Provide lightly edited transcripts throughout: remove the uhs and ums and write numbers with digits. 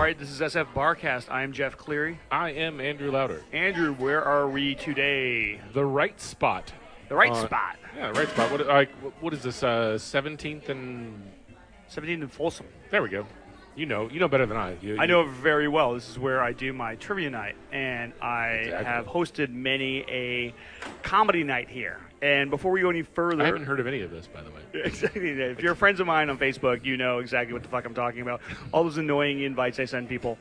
right, this is SFBarkast. I am Jeff Cleary. I am Andrew Louder. Andrew, where are we today? The right spot. The right spot. Yeah, the right spot. What is this? 17th and 17th and Folsom. there we go. You know better than I. I know it very well. This is where I do my trivia night, and I have hosted many a comedy night here. And before we go any further, I haven't heard of any of this, by the way. Exactly. If you're friends of mine on Facebook, you know exactly what the fuck I'm talking about. All those annoying invites I send people.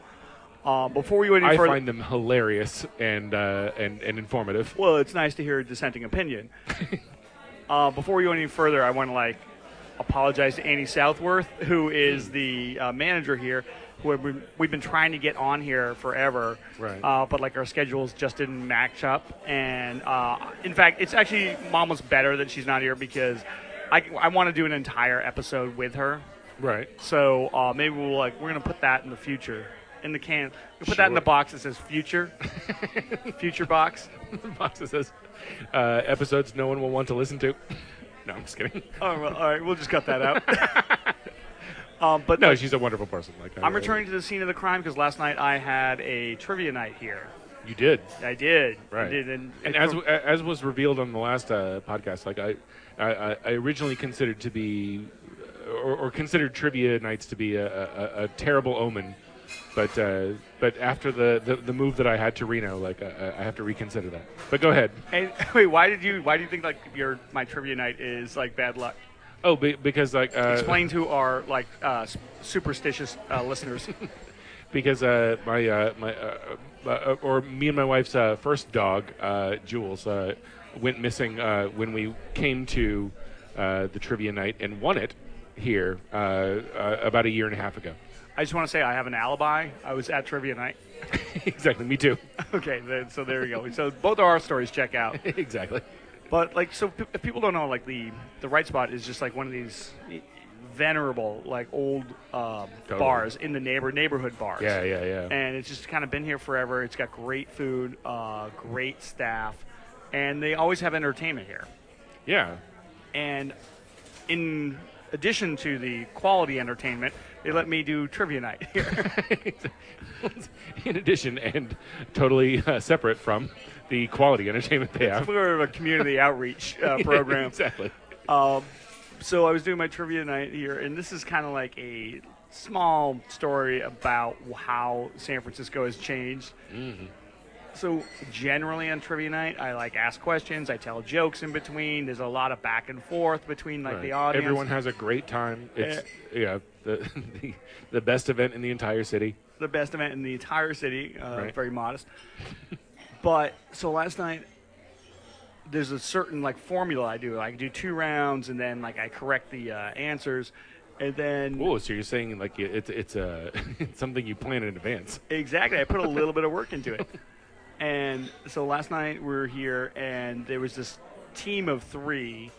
Before we go any further, I find them hilarious and informative. Well, it's nice to hear a dissenting opinion. Before we go any further, I want to apologize to Annie Southworth, who is the manager here, who we've been trying to get on here forever, right? But our schedules just didn't match up, and in fact, it's actually almost better that she's not here because I want to do an entire episode with her, right? So maybe we're gonna put that in the future. In the can. We put that in the box that says future. Future box. The box that says episodes no one will want to listen to. No, I'm just kidding. Oh, well, all right. We'll just cut that out. But no, she's a wonderful person. I'm returning to the scene of the crime because last night I had a trivia night here. You did. I did. Right. I did. And as was revealed on the last podcast, I originally considered to be, or considered trivia nights to be a terrible omen. But after the move that I had to Reno, I have to reconsider that. But go ahead. And wait, why do you think my trivia night is bad luck? Oh, because explain to our superstitious listeners. Because me and my wife's first dog, Jules, went missing when we came to the trivia night and won it here about a year and a half ago. I just want to say I have an alibi. I was at trivia night. Exactly, me too. Okay, so there we go. So both of our stories check out. Exactly. But so if people don't know, the Right Spot is just one of these venerable old bars in the neighborhood bars. Yeah. And it's just kind of been here forever. It's got great food, great staff, and they always have entertainment here. Yeah. And in addition to the quality entertainment, they let me do trivia night here. In addition, and totally separate from the quality entertainment they have. It's more of a community outreach program. Exactly. So I was doing my trivia night here, and this is kind of a small story about how San Francisco has changed. Mm-hmm. So generally on trivia night, I ask questions. I tell jokes in between. There's a lot of back and forth between the audience. Everyone has a great time. It's the best event in the entire city. The best event in the entire city. Right. Very modest. But so last night, there's a certain formula I do. I do 2 rounds, and then I correct the answers. And then, oh, so you're saying it's it's something you plan in advance? Exactly. I put a little bit of work into it. And so last night we were here, and there was this team of 3,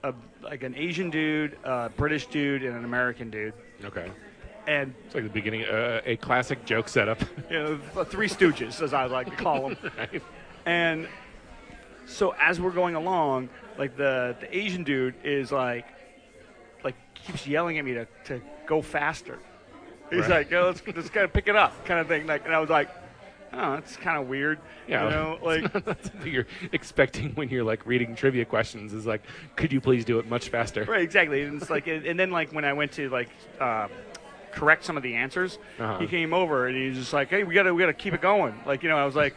an Asian dude, a British dude, and an American dude. Okay. And it's the beginning, a classic joke setup. 3 Stooges, as I like to call them. Right. And so as we're going along, the Asian dude is keeps yelling at me to go faster. He's right. Let's kind of pick it up, kind of thing. And I was like, oh, that's kind of weird. Yeah, that's what you're expecting when you're reading trivia questions is could you please do it much faster? Right, exactly. And it's and then when I went to correct some of the answers, he came over and he was just hey, we gotta keep it going. I was like,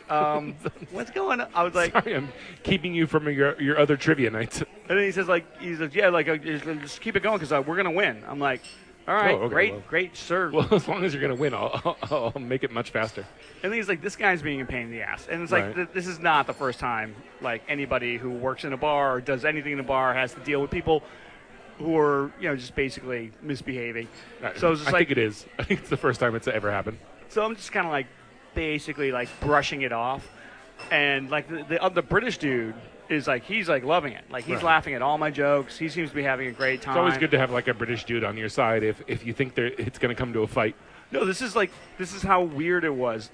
what's going on? I was like, sorry, I'm keeping you from your other trivia nights. And then he says just keep it going because we're gonna win. I'm like, all right, okay, great, sir. Well, as long as you're going to win, I'll make it much faster. And then he's this guy's being a pain in the ass. And it's right. This is not the first time, anybody who works in a bar or does anything in a bar has to deal with people who are, just basically misbehaving. So it's just I think it is. I think it's the first time it's ever happened. So I'm just kind of basically brushing it off. And the British dude is he's loving it. He's right. laughing at all my jokes. He seems to be having a great time. It's always good to have a British dude on your side if you think it's going to come to a fight. No, this is how weird it was.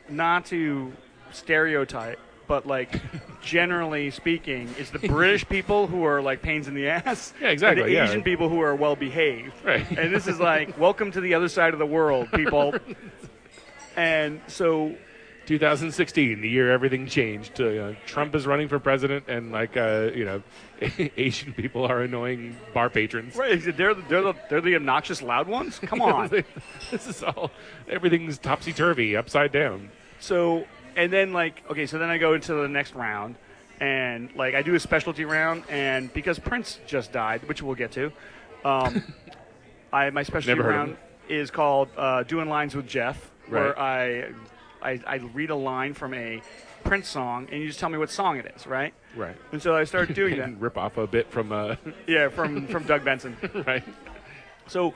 Not to stereotype, but like generally speaking, it's the British people who are like pains in the ass. Yeah, exactly. And the Asian people who are well behaved. Right. And this is like, welcome to the other side of the world, people. And so 2016, the year everything changed. Trump is running for president, and like Asian people are annoying bar patrons. right, they're the obnoxious loud ones. Come on. This is all. Everything's topsy turvy, upside down. So and then so then I go into the next round, and like I do a specialty round, and because Prince just died, which we'll get to, my specialty Never heard of round him. is called Doing Lines with Jeff, where Right. I read a line from a Prince song, and you just tell me what song it is, right? Right. And so I started doing that. And rip off a bit from Yeah, from Doug Benson. right. So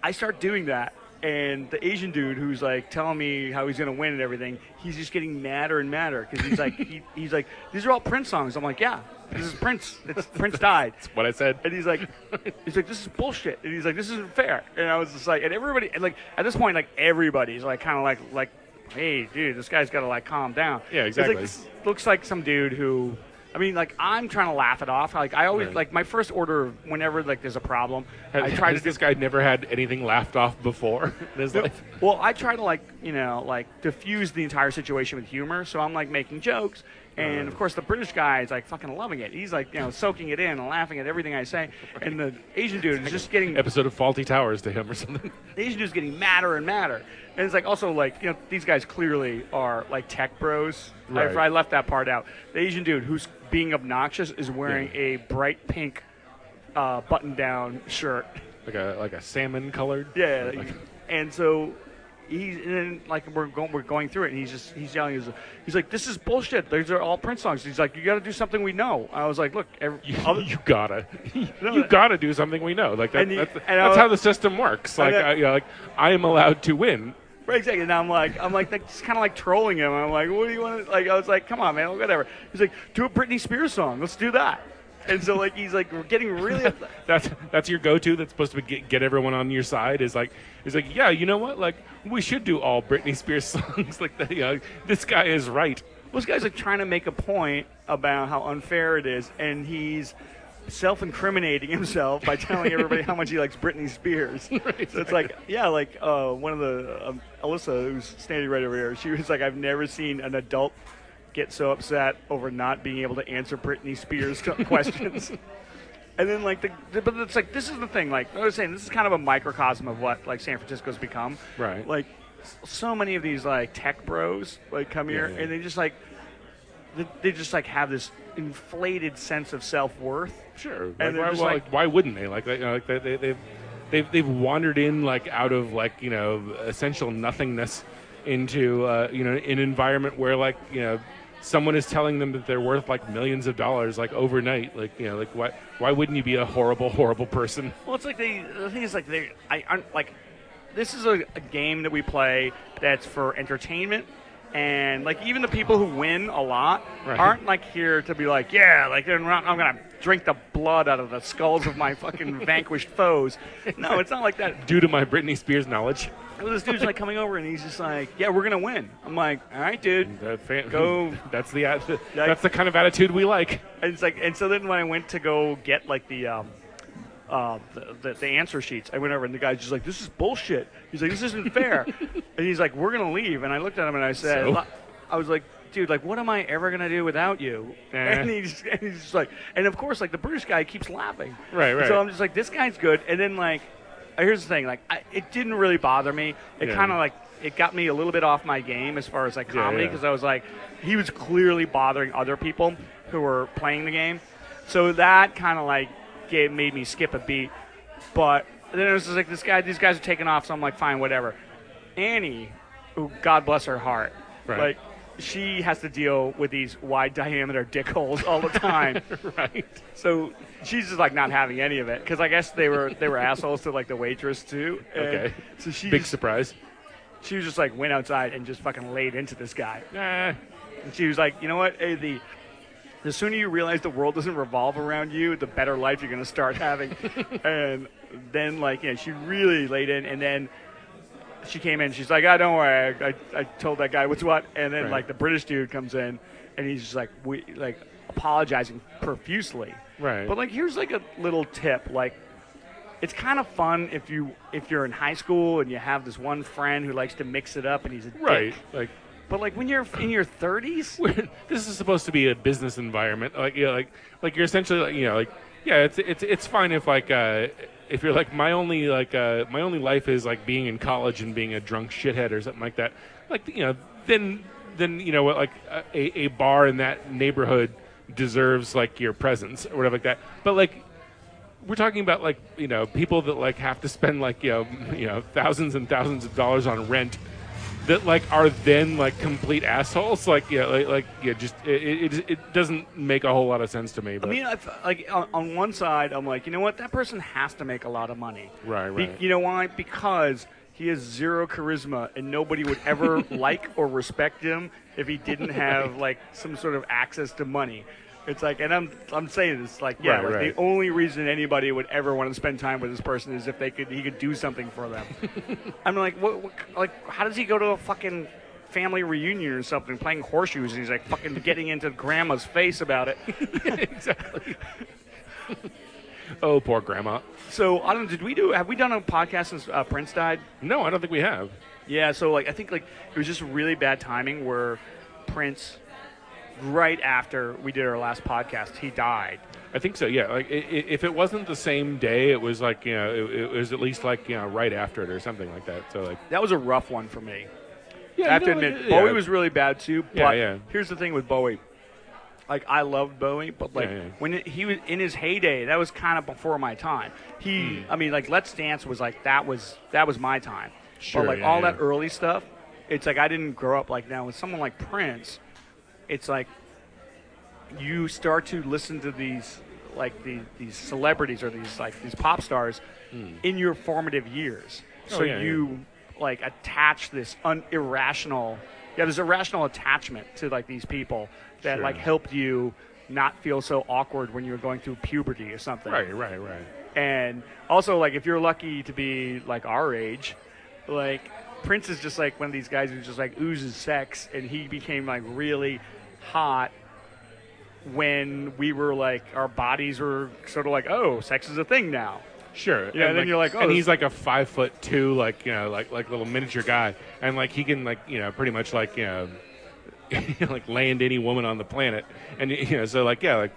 I start doing that, and the Asian dude who's like telling me how he's going to win and everything, he's just getting madder and madder because he's like, he's like, these are all Prince songs. I'm like, yeah, this is Prince. Prince died. That's what I said. And he's like, this is bullshit. And he's like, this isn't fair. And I was just like, and everybody, and like at this point, like everybody's like kind of like, hey, dude, this guy's got to like calm down. Yeah, It's exactly. like, this looks like some dude who. I mean, like, I'm trying to laugh it off. Like, I always, Right. like, my first order, whenever, like, there's a problem, I try to Has this guy never had anything laughed off before in his life? Well, I try to, like, diffuse the entire situation with humor. So I'm, like, making jokes. And, of course, the British guy is, like, fucking loving it. He's, like, soaking it in and laughing at everything I say. And the Asian dude is just getting... Episode of Faulty Towers to him or something. The Asian dude's getting madder and madder. And it's, like, also, like, these guys clearly are, like, tech bros. Right. I left that part out. The Asian dude who's being obnoxious is wearing a bright pink button-down shirt. Like a salmon colored. Yeah, Like, and so and then like we're going through it, and he's yelling. He's like, "This is bullshit. These are all Prince songs." He's like, "You got to do something we know." I was like, "Look, you gotta do something we know. Like that's how the system works. Like I am allowed to win. Right, exactly. And I'm like, just kind of like trolling him. I'm like, what do you want to, like, I was like, come on, man, whatever. He's like, do a Britney Spears song. Let's do that. And so, like, he's like, we're getting really. That's your go-to. That's supposed to get everyone on your side. Is like, yeah, you know what? Like, we should do all Britney Spears songs. Like, this guy is right. Well, this guy's like trying to make a point about how unfair it is, and he's self-incriminating himself by telling everybody how much he likes Britney Spears. Right, so it's like, yeah, like one of the Alyssa, who's standing right over here, she was like, I've never seen an adult get so upset over not being able to answer Britney Spears questions. And then like but it's like, this is the thing, like I was saying, this is kind of a microcosm of what like San Francisco's become. Right. Like so many of these like tech bros like come here and they just like have this inflated sense of self-worth. Sure. And why wouldn't they? They've wandered in like out of like essential nothingness into an environment where like someone is telling them that they're worth like millions of dollars like overnight. Like why wouldn't you be a horrible person? Well, it's like the thing is like this is a game that we play that's for entertainment. And like even the people who win a lot aren't like here to be like, yeah, like I'm gonna drink the blood out of the skulls of my fucking vanquished foes. No, it's not like that. Due to my Britney Spears knowledge. This dude's like coming over and he's just like, yeah, we're gonna win. I'm like, all right, dude, go. That's the kind of attitude we like. And it's like, and so then when I went to go get like the answer sheets, I went over and the guy's just like, this is bullshit. He's like, this isn't fair. And he's like, we're going to leave. And I looked at him and I said, So? I was like, dude, like, what am I ever going to do without you? And he's just like, and of course, like, the British guy keeps laughing. Right. So I'm just like, this guy's good. And then, like, here's the thing, like, it didn't really bother me. It kind of, like, it got me a little bit off my game as far as, like, comedy, because I was like, he was clearly bothering other people who were playing the game. So that kind of, like, made me skip a beat. But then it was just like, these guys are taking off, so I'm like, fine, whatever. Annie, who, God bless her heart, like, she has to deal with these wide diameter dick holes all the time. Right. So she's just like not having any of it, because I guess they were assholes to like the waitress too. Okay. So surprise. She was just like went outside and just fucking laid into this guy. And she was like, you know what? Hey, the sooner you realize the world doesn't revolve around you, the better life you're going to start having. And then, like, she really laid in. And then she came in. She's like, don't worry. I told that guy what's what. And then, Right. like, the British dude comes in, and he's just, like, apologizing profusely. Right. But, like, here's, like, a little tip. Like, it's kind of fun if you're in high school and you have this one friend who likes to mix it up and he's a Right. dick. But, like, when you're in your 30s, this is supposed to be a business environment. Like, you know, like you're essentially, like, you know, like, yeah, it's fine if, like, if you're like, my only life is like being in college and being a drunk shithead or something like that. Like, you know, then you know what, like a bar in that neighborhood deserves like your presence or whatever like that. But like, we're talking about, like, you know, people that like have to spend like you know thousands and thousands of dollars on rent that like are then like complete assholes. Like, yeah, just it doesn't make a whole lot of sense to me. But. I mean, like on one side, I'm like, you know what, that person has to make a lot of money. Right. You know why? Because he has zero charisma, and nobody would ever like or respect him if he didn't have like some sort of access to money. It's like, and I'm saying this like, yeah, Right. the only reason anybody would ever want to spend time with this person is if he could do something for them. I'm like, what, like, how does he go to a fucking family reunion or something, playing horseshoes, and he's like fucking getting into grandma's face about it? Exactly. Oh, poor grandma. So I don't. Have we done a podcast since Prince died? No, I don't think we have. Yeah. So like, I think like it was just really bad timing where Prince, right after we did our last podcast, he died. I think so. Yeah. Like, if it wasn't the same day, it was like, you know, it was at least like, you know, right after it or something like that. So like, That was a rough one for me. yeah, I have to admit, Bowie was really bad too. But Yeah. here's the thing with Bowie. Like, I loved Bowie, but like when he was in his heyday, that was kind of before my time. I mean, like, Let's Dance was like that was my time. Sure, But like yeah, all yeah. that early stuff, it's like I didn't grow up like that. With someone like Prince, it's like you start to listen to these celebrities or these pop stars in your formative years. So you like attach this irrational attachment to like these people that Sure. like helped you not feel so awkward when you were going through puberty or something. Right. And also, like, if you're lucky to be like our age, like, Prince is just like one of these guys who just like oozes sex, and he became like really hot when we were like, our bodies were sort of like, oh, sex is a thing now. Sure. Yeah, and then you're like, oh, and this- he's like a 5'2", like, you know, like little miniature guy, and like he can, like, you know, pretty much like, you know, like land any woman on the planet, and you know, so like, yeah, like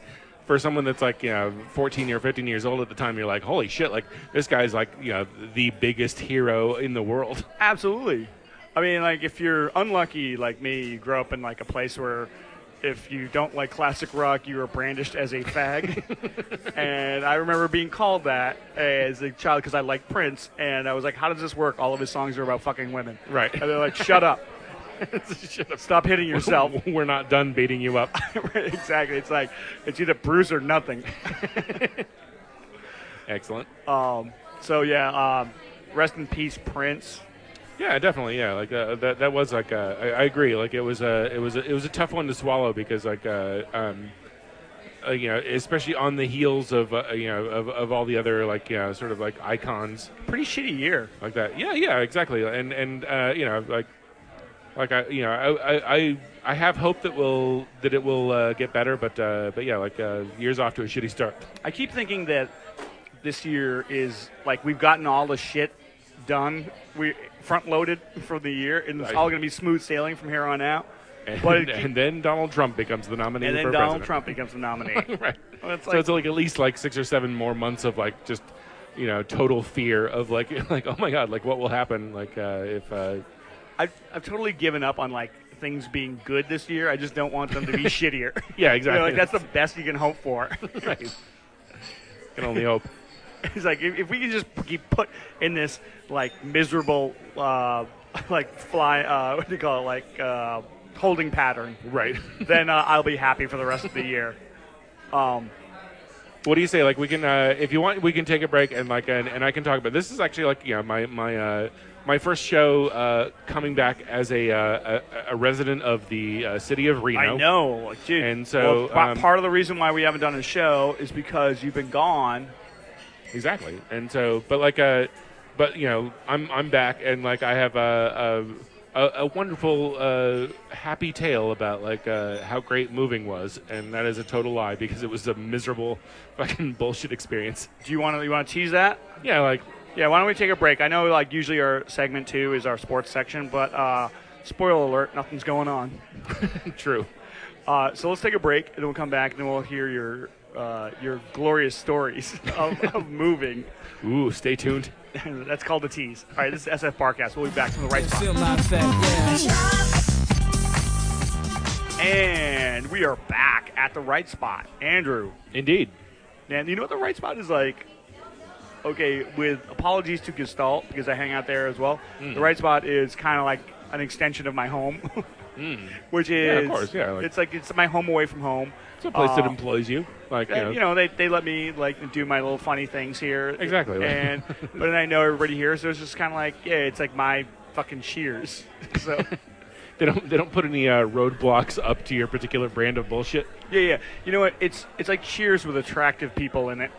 for someone that's like, you know, 14 or 15 years old at the time, you're like, holy shit, like this guy's like, you know, the biggest hero in the world. Absolutely. I mean, like, if you're unlucky like me, you grow up in like a place where if you don't like classic rock, you are brandished as a fag. And I remember being called that as a child because I liked Prince, and I was like, how does this work? All of his songs are about fucking women. Right. And they're like, shut up. Stop hitting yourself. We're not done beating you up. Exactly. It's like, it's either Bruce or nothing. Excellent. So, yeah, rest in peace, Prince. Yeah, definitely. Yeah, like that was like I agree. Like it was a tough one to swallow because like you know, especially on the heels of you know, of all the other like, you know, sort of like icons Pretty shitty year. like that. Yeah, exactly. And you know, like I have hope that it will get better, but yeah, like year's off to a shitty start. I keep thinking that this year is like we've gotten all the shit done. We front loaded for the year, and it's all going to be smooth sailing from here on out. And then Donald Trump becomes the nominee. And then for Donald president. Trump becomes the nominee. Right. Well, it's So like, it's like at least like 6 or 7 more months of like just, you know, total fear of like oh my god, like what will happen like if I've totally given up on like things being good this year. I just don't want them to be shittier. yeah, You exactly. know, like that's the best you can hope for. Right. Can only hope. It's like if we can just keep put in this like miserable like fly what do you call it, like holding pattern, Right. then I'll be happy for the rest of the year. What do you say? Like we can, if you want, we can take a break and like, and I can talk about. This is actually like, you know, my first show coming back as a resident of the city of Reno. I know, dude. And so, part of the reason why we haven't done a show is because you've been gone. Exactly. And so, but like, but I'm back, and like I have a wonderful happy tale about like how great moving was, and that is a total lie because it was a miserable fucking bullshit experience. Do you want to tease that? Yeah, like. Yeah, why don't we take a break? I know, like, usually our segment 2 is our sports section, but spoiler alert, nothing's going on. True. So let's take a break, and then we'll come back, and then we'll hear your glorious stories of moving. Ooh, stay tuned. That's called the tease. All right, this is SFBarkast. We'll be back from the right spot. And we are back at the right spot. Andrew. Indeed. And you know what the right spot is like? Okay, with apologies to Gestalt, because I hang out there as well, the right spot is kind of like an extension of my home, which is, yeah, of course, yeah, it's my home away from home. It's a place that employs you. Like, they let me like do my little funny things here. Exactly. But then I know everybody here, so it's just kind of like, yeah, it's like my fucking Cheers. So they don't put any roadblocks up to your particular brand of bullshit. Yeah. You know what? It's like Cheers with attractive people in it.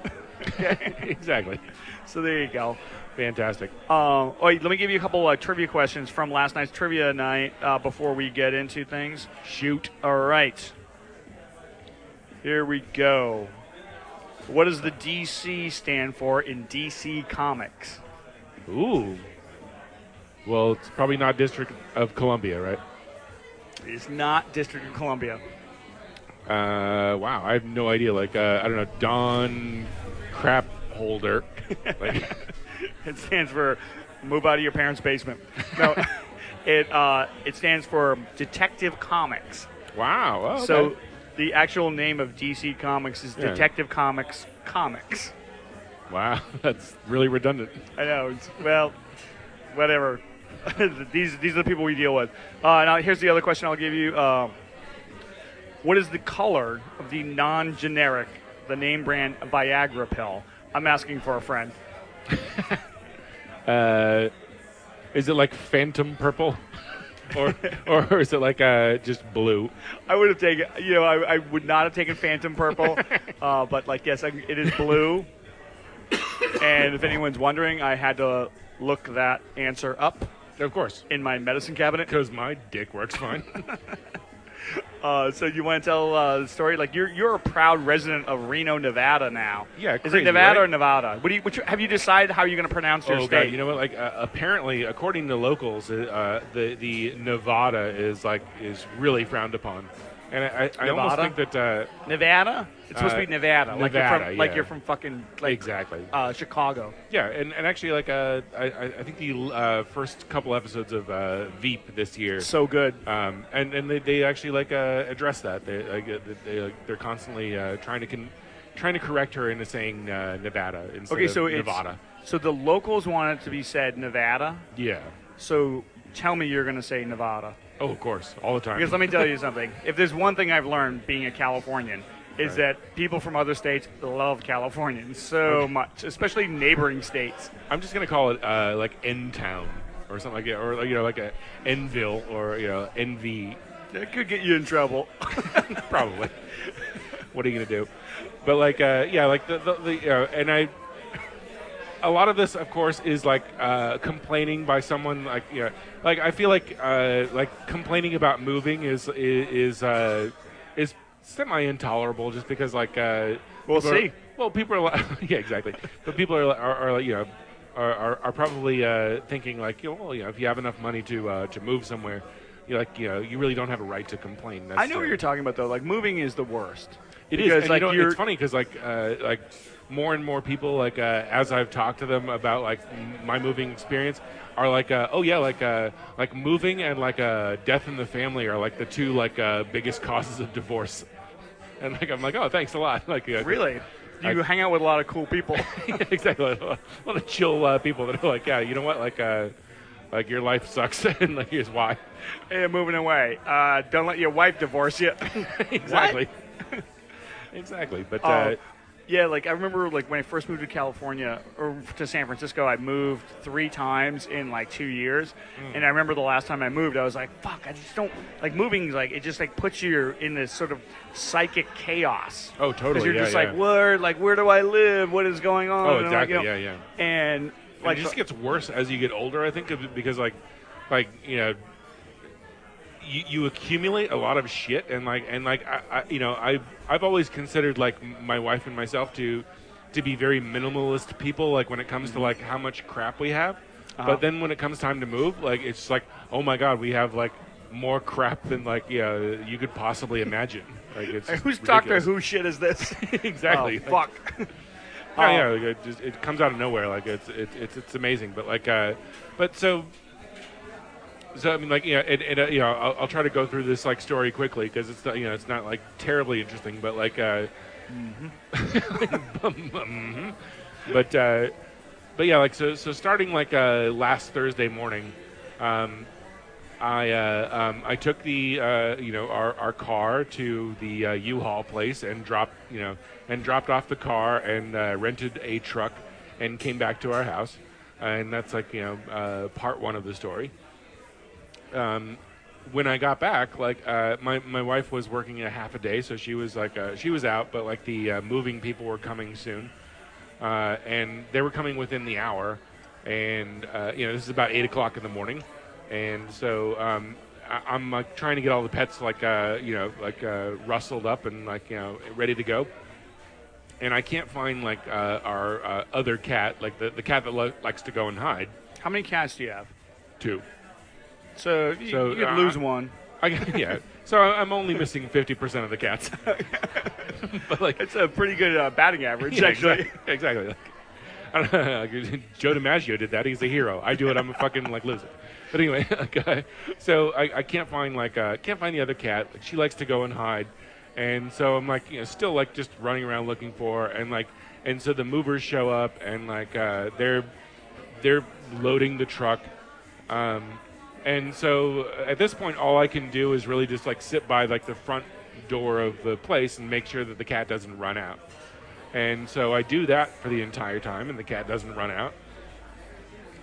Exactly. So there you go. Fantastic. Let me give you a couple trivia questions from last night's trivia night before we get into things. Shoot. All right. Here we go. What does the DC stand for in DC Comics? Ooh. Well, it's probably not District of Columbia, right? It's not District of Columbia. Wow, I have no idea. Like, I don't know, Don Crap Holder. Like, it stands for move out of your parents' basement. No, it stands for Detective Comics. Wow. Oh, okay. So the actual name of DC Comics is Detective Comics Comics. Wow, that's really redundant. I know. Well, whatever. These are the people we deal with. Now, here's the other question I'll give you. What is the color of the non-generic, the name brand Viagra pill? I'm asking for a friend. Is it like Phantom Purple? or is it like just blue? I would have taken, I would not have taken Phantom Purple, but like, yes, it is blue. And if anyone's wondering, I had to look that answer up. Of course. In my medicine cabinet. Because my dick works fine. So you want to tell the story? Like you're a proud resident of Reno, Nevada now. Yeah, is crazy, it Nevada right? or Nevada? Have you decided how you're going to pronounce your state? God, you know what? Like apparently, according to locals, the Nevada is really frowned upon, and I almost think that Nevada. It's supposed to be Nevada. Nevada, like you're from fucking exactly Chicago. Yeah, and actually like I think the first couple episodes of Veep this year so good. And they actually like address that. They're constantly trying to correct her into saying Nevada instead of Nevada. So the locals want it to be said Nevada. Yeah. So tell me you're going to say Nevada. Oh, of course, all the time. Because let me tell you something. If there's one thing I've learned being a Californian, is that people from other states love Californians so much, especially neighboring states. I'm just going to call it like N-Town or something like that, or like a Enville or NV. That could get you in trouble. Probably. What are you going to do? But like, like the and a lot of this, of course, is like complaining by someone like like I feel like complaining about moving is semi-intolerable just because like we'll see. People are yeah, exactly. But people are probably thinking like if you have enough money to move somewhere, you really don't have a right to complain. I know what you're talking about though. Like moving is the worst. It is. And, it's funny because like more and more people like as I've talked to them about like my moving experience are like like moving and like death in the family are like the two like biggest causes of divorce. And like I'm like, oh, thanks a lot. Like really, you hang out with a lot of cool people. Yeah, exactly, a lot of chill people that are like, yeah, you know what, like your life sucks, and like here's why. Hey, moving away. Don't let your wife divorce you. Exactly. Exactly, but. Yeah, like I remember like when I first moved to California or to San Francisco, I moved 3 times in like 2 years. And I remember the last time I moved, I was like, fuck, I just don't like moving. Like it just like puts you in this sort of psychic chaos. Oh, totally. Because you're just like, where do I live? What is going on? Oh, exactly. And Like, it just gets worse as you get older, I think, because you know, you accumulate a lot of shit, and I've always considered like my wife and myself to be very minimalist people, like when it comes to like how much crap we have. But then when it comes time to move, like it's like, oh my god, we have like more crap than like you could possibly imagine. Like it's who's ridiculous. Doctor Who shit is this? Exactly. Oh, fuck. Like it comes out of nowhere. Like it's amazing. But like so I mean, like I'll try to go through this like story quickly because it's not, it's not like terribly interesting. But like but yeah, like so starting like last Thursday morning, I took the our car to the U-Haul place and dropped off the car and rented a truck and came back to our house, and that's like part one of the story. When I got back, like my wife was working a half a day, so she was like she was out, but like the moving people were coming soon, and they were coming within the hour, and this is about 8 o'clock in the morning. And so I'm like trying to get all the pets rustled up and ready to go. And I can't find like our other cat, like the cat that likes to go and hide. How many cats do you have? 2. So you could lose one. Yeah. So I'm only missing 50% of the cats. But like it's a pretty good batting average, yeah, actually. Exactly. Like, I don't know, Joe DiMaggio did that. He's a hero. I do it. I'm a fucking like loser. But anyway, so I can't find the other cat. Like, she likes to go and hide, and so I'm like still like just running around looking for her, and so the movers show up and like they're loading the truck, and so at this point all I can do is really just like sit by like the front door of the place and make sure that the cat doesn't run out, and so I do that for the entire time, and the cat doesn't run out.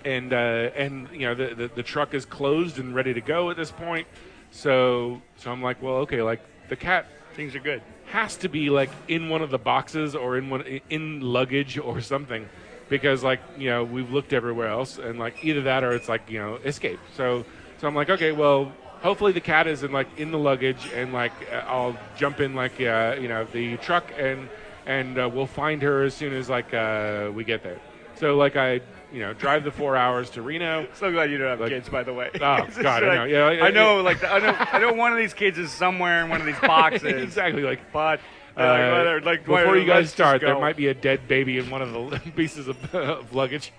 And the truck is closed and ready to go at this point, so I'm like, well, okay, like the cat, things are good, has to be like in one of the boxes or in luggage or something, because like we've looked everywhere else, and like either that or it's like escape. So I'm like, okay, well, hopefully the cat is in the luggage, and like I'll jump in like the truck, and we'll find her as soon as like we get there. So like I drive the 4 hours to Reno. So glad you don't have kids, by the way. Oh God, I know. Yeah, I know one of these kids is somewhere in one of these boxes. Exactly. Like, but before you guys start, there might be a dead baby in one of the pieces of luggage.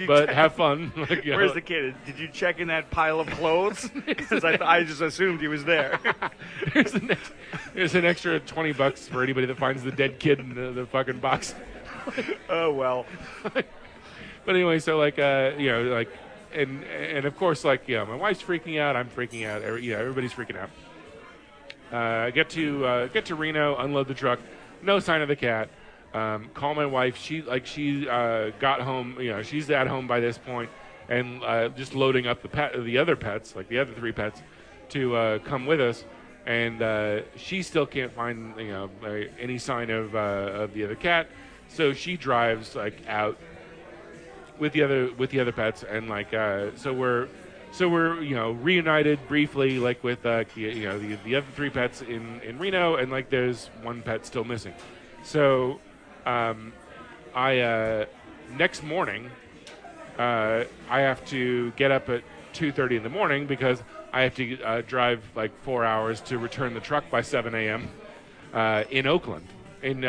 But have fun. Like, where's the kid? Did you check in that pile of clothes? Because I just assumed he was there. There's an extra $20 for anybody that finds the dead kid in the fucking box. Oh well. But anyway, so like and of course like my wife's freaking out, I'm freaking out, everybody's freaking out. Get to Reno, unload the truck, no sign of the cat. Call my wife. She got home. She's at home by this point, and just loading up the other pets, like the other 3 pets, to come with us. And she still can't find any sign of the other cat. So she drives like out with the other pets, and like so we're reunited briefly, like with the other 3 pets in Reno, and like there's 1 pet still missing. So next morning I have to get up at 2:30 in the morning because I have to drive like 4 hours to return the truck by 7 a.m. In Oakland, in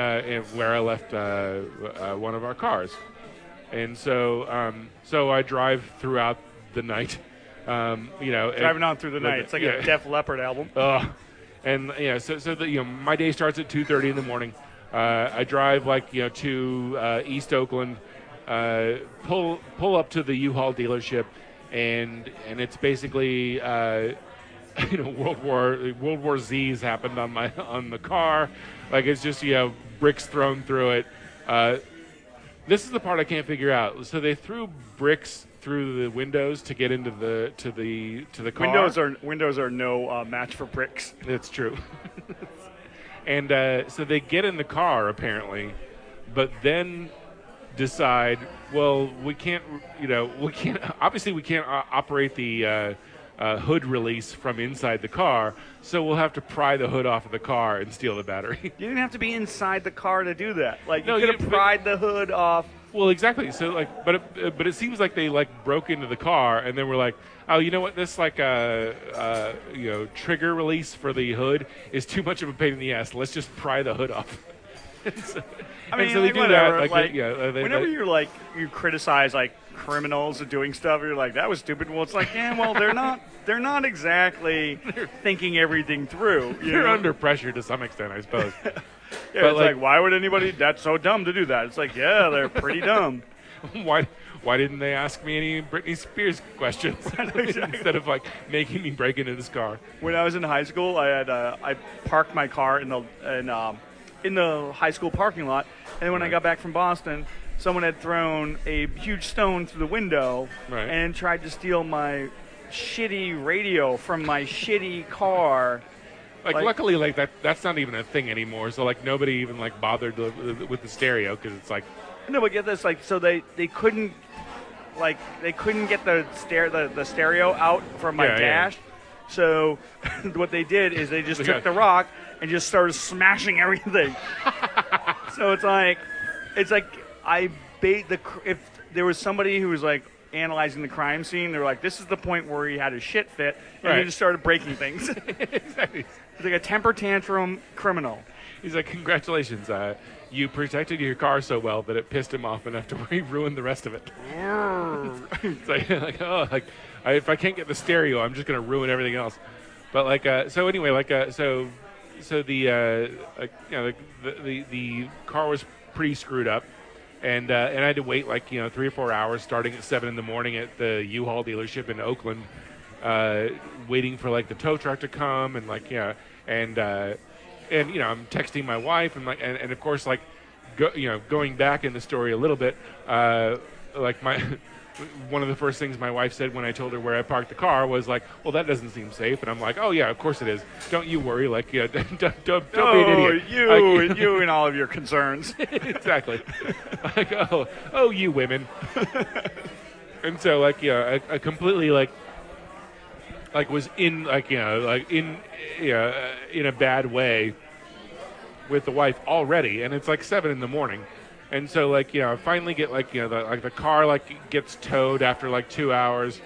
where I left one of our cars. And so I drive throughout the night. Driving on through the night. It's like a Def Leppard album. And so my day starts at 2:30 in the morning. I drive like to East Oakland, pull up to the U-Haul dealership, and it's basically World War Z's happened on the car. Like it's just bricks thrown through it. This is the part I can't figure out. So they threw bricks through the windows to get into the car. Windows are no match for bricks. It's true. And so they get in the car apparently, but then decide, well, we can't obviously we can't operate the hood release from inside the car, so we'll have to pry the hood off of the car and steal the battery. You didn't have to be inside the car to do that. Like, No, you could have pried the hood off. Well, exactly. So, like, but it seems like they like broke into the car and then were like, oh, you know what? This trigger release for the hood is too much of a pain in the ass. Let's just pry the hood off. So they do whatever. that. Whenever you criticize like criminals and doing stuff, you're like, that was stupid. Well, it's like, yeah, well, they're not exactly thinking everything through. You're under pressure to some extent, I suppose. Yeah, but it's like, why would anybody? That's so dumb to do that. It's like, yeah, they're pretty dumb. Why didn't they ask me any Britney Spears questions instead of like making me break into this car? When I was in high school, I parked my car in the high school parking lot, and when I got back from Boston, someone had thrown a huge stone through the window and tried to steal my shitty radio from my shitty car. Luckily, that's not even a thing anymore. So nobody even bothered with the stereo because it's like. No, but get this, so they couldn't get the stereo out from my dash. Yeah. So what they did is they just took the rock and just started smashing everything. So it's like if there was somebody who was analyzing the crime scene, they were like, this is the point where he had his shit fit, and he just started breaking things. Exactly. It's like a temper tantrum criminal. He's like, congratulations, you protected your car so well that it pissed him off enough to ruin the rest of it. It's if I can't get the stereo, I'm just going to ruin everything else. But so anyway, the car was pretty screwed up. And I had to wait 3 or 4 hours, starting at 7 in the morning at the U-Haul dealership in Oakland, waiting for the tow truck to come, and I'm texting my wife, and of course going back in the story a little bit, one of the first things my wife said when I told her where I parked the car was well, that doesn't seem safe, and I'm like, oh yeah, of course it is. Don't you worry, don't be an idiot. You and all of your concerns. Exactly. Oh, you women. And so I completely was in in a bad way with the wife already, and it's 7 in the morning. And so, I finally get, the car, gets towed after, 2 hours.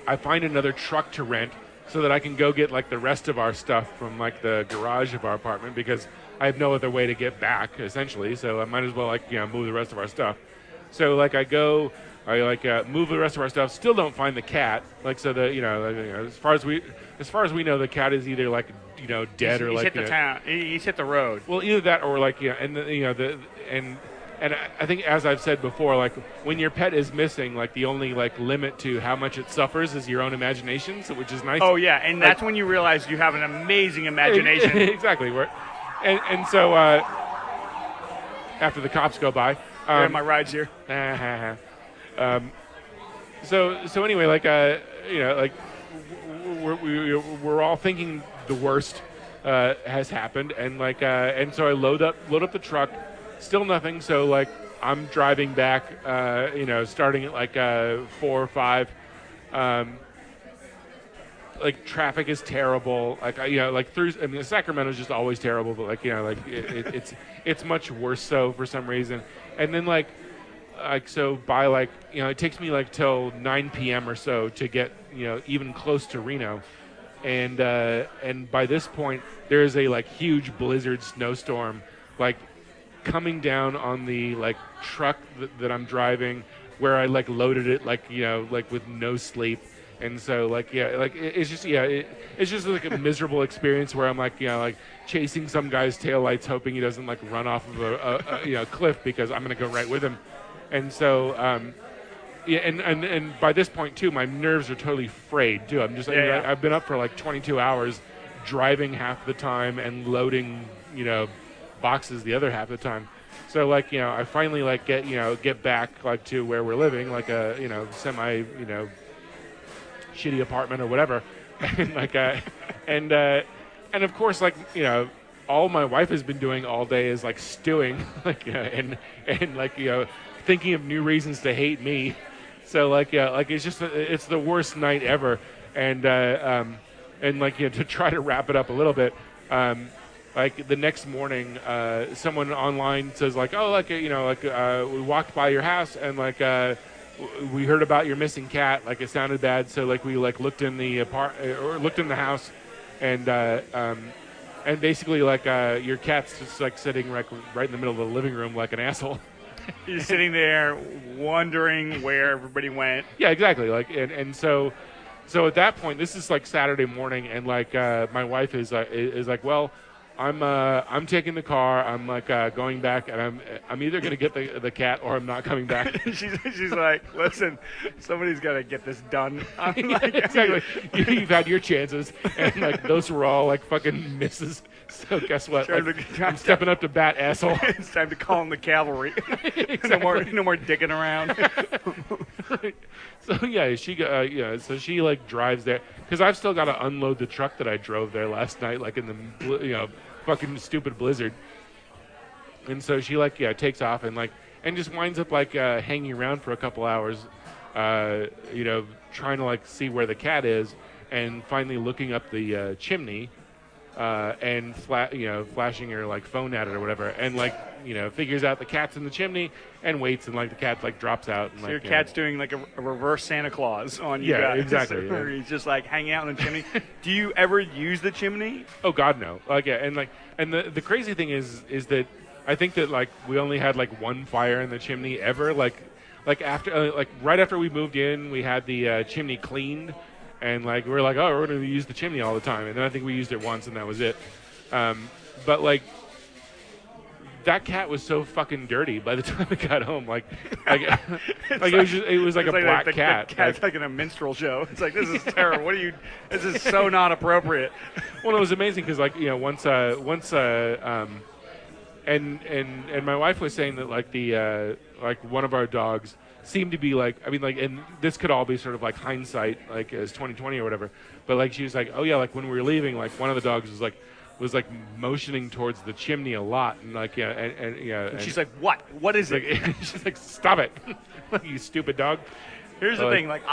I find another truck to rent so that I can go get, the rest of our stuff from, the garage of our apartment, because I have no other way to get back, essentially. So I might as well, move the rest of our stuff. So, I go, move the rest of our stuff, still don't find the cat. As far as we know, the cat is either, dead or he's hit the town. He's hit the road. Well, either that or and I think, as I've said before, when your pet is missing, the only limit to how much it suffers is your own imagination, so which is nice. Oh yeah, and that's when you realize you have an amazing imagination. Exactly. And so after the cops go by, my ride's here. So anyway, we're all thinking the worst has happened, and so I load up the truck, still nothing. So I'm driving back, starting at 4 or 5. Traffic is terrible. Sacramento is just always terrible, but it's much worse so for some reason. And then so by it takes me till 9 p.m. or so to get even close to Reno, and by this point there is a huge blizzard snowstorm coming down on the truck that I'm driving, where I loaded it with no sleep. And so it's just a miserable experience where I'm chasing some guy's taillights, hoping he doesn't run off of a cliff, because I'm going to go right with him. And so and by this point too, my nerves are totally frayed too. I'm just I've been up for 22 hours, driving half the time and loading boxes the other half the time. So I finally get back to where we're living, a semi shitty apartment or whatever, and and of course all my wife has been doing all day is like stewing, like and like thinking of new reasons to hate me. So like it's just it's the worst night ever, and like to try to wrap it up a little bit. Like the next morning, someone online says like, oh, like we walked by your house and like we heard about your missing cat. Like it sounded bad, so like we like looked in the looked in the house, and basically like your cat's just like sitting right in the middle of the living room like an asshole. You're sitting there wondering where everybody went. Yeah, exactly. Like and so at that point, this is like Saturday morning, and like my wife is like, well, I'm taking the car. I'm like going back, and I'm either going to get the cat or I'm not coming back. she's like, listen, somebody's got to get this done. I'm like, exactly. You've had your chances, and like those were all like fucking misses. So guess what? Like, I'm stepping up to bat, asshole. It's time to call in the cavalry. Exactly. No more dicking around. Right. So yeah, so she like drives there because I've still got to unload the truck that I drove there last night, like in the fucking stupid blizzard. And so she like takes off and just winds up like hanging around for a couple hours, trying to like see where the cat is, and finally looking up the chimney. And flashing her like phone at it or whatever, and like figures out the cat's in the chimney and waits, and like the cat like drops out. And, so your cat's doing like a reverse Santa Claus on you. Yeah, guys. exactly. Where he's just like hanging out in the chimney. Do you ever use the chimney? Oh God, no. Like and the crazy thing is that I think that like we only had like one fire in the chimney ever. Like after right after we moved in, we had the chimney cleaned. And like we're like, oh, we're going to use the chimney all the time, and then I think we used it once, and that was it. But like that cat was so fucking dirty by the time it got home. It was like a black cat. The cat's like in a minstrel show. It's like, this is terrible. This is so not appropriate. Well, it was amazing because once and my wife was saying that like the like one of our dogs seemed to be like, I mean, like, and this could all be sort of like hindsight, like as 2020 or whatever. But like she was like, oh yeah, like when we were leaving, like one of the dogs was like motioning towards the chimney a lot, and like And she's like, what? What is it? She's like, stop it, you stupid dog. Here's the thing, like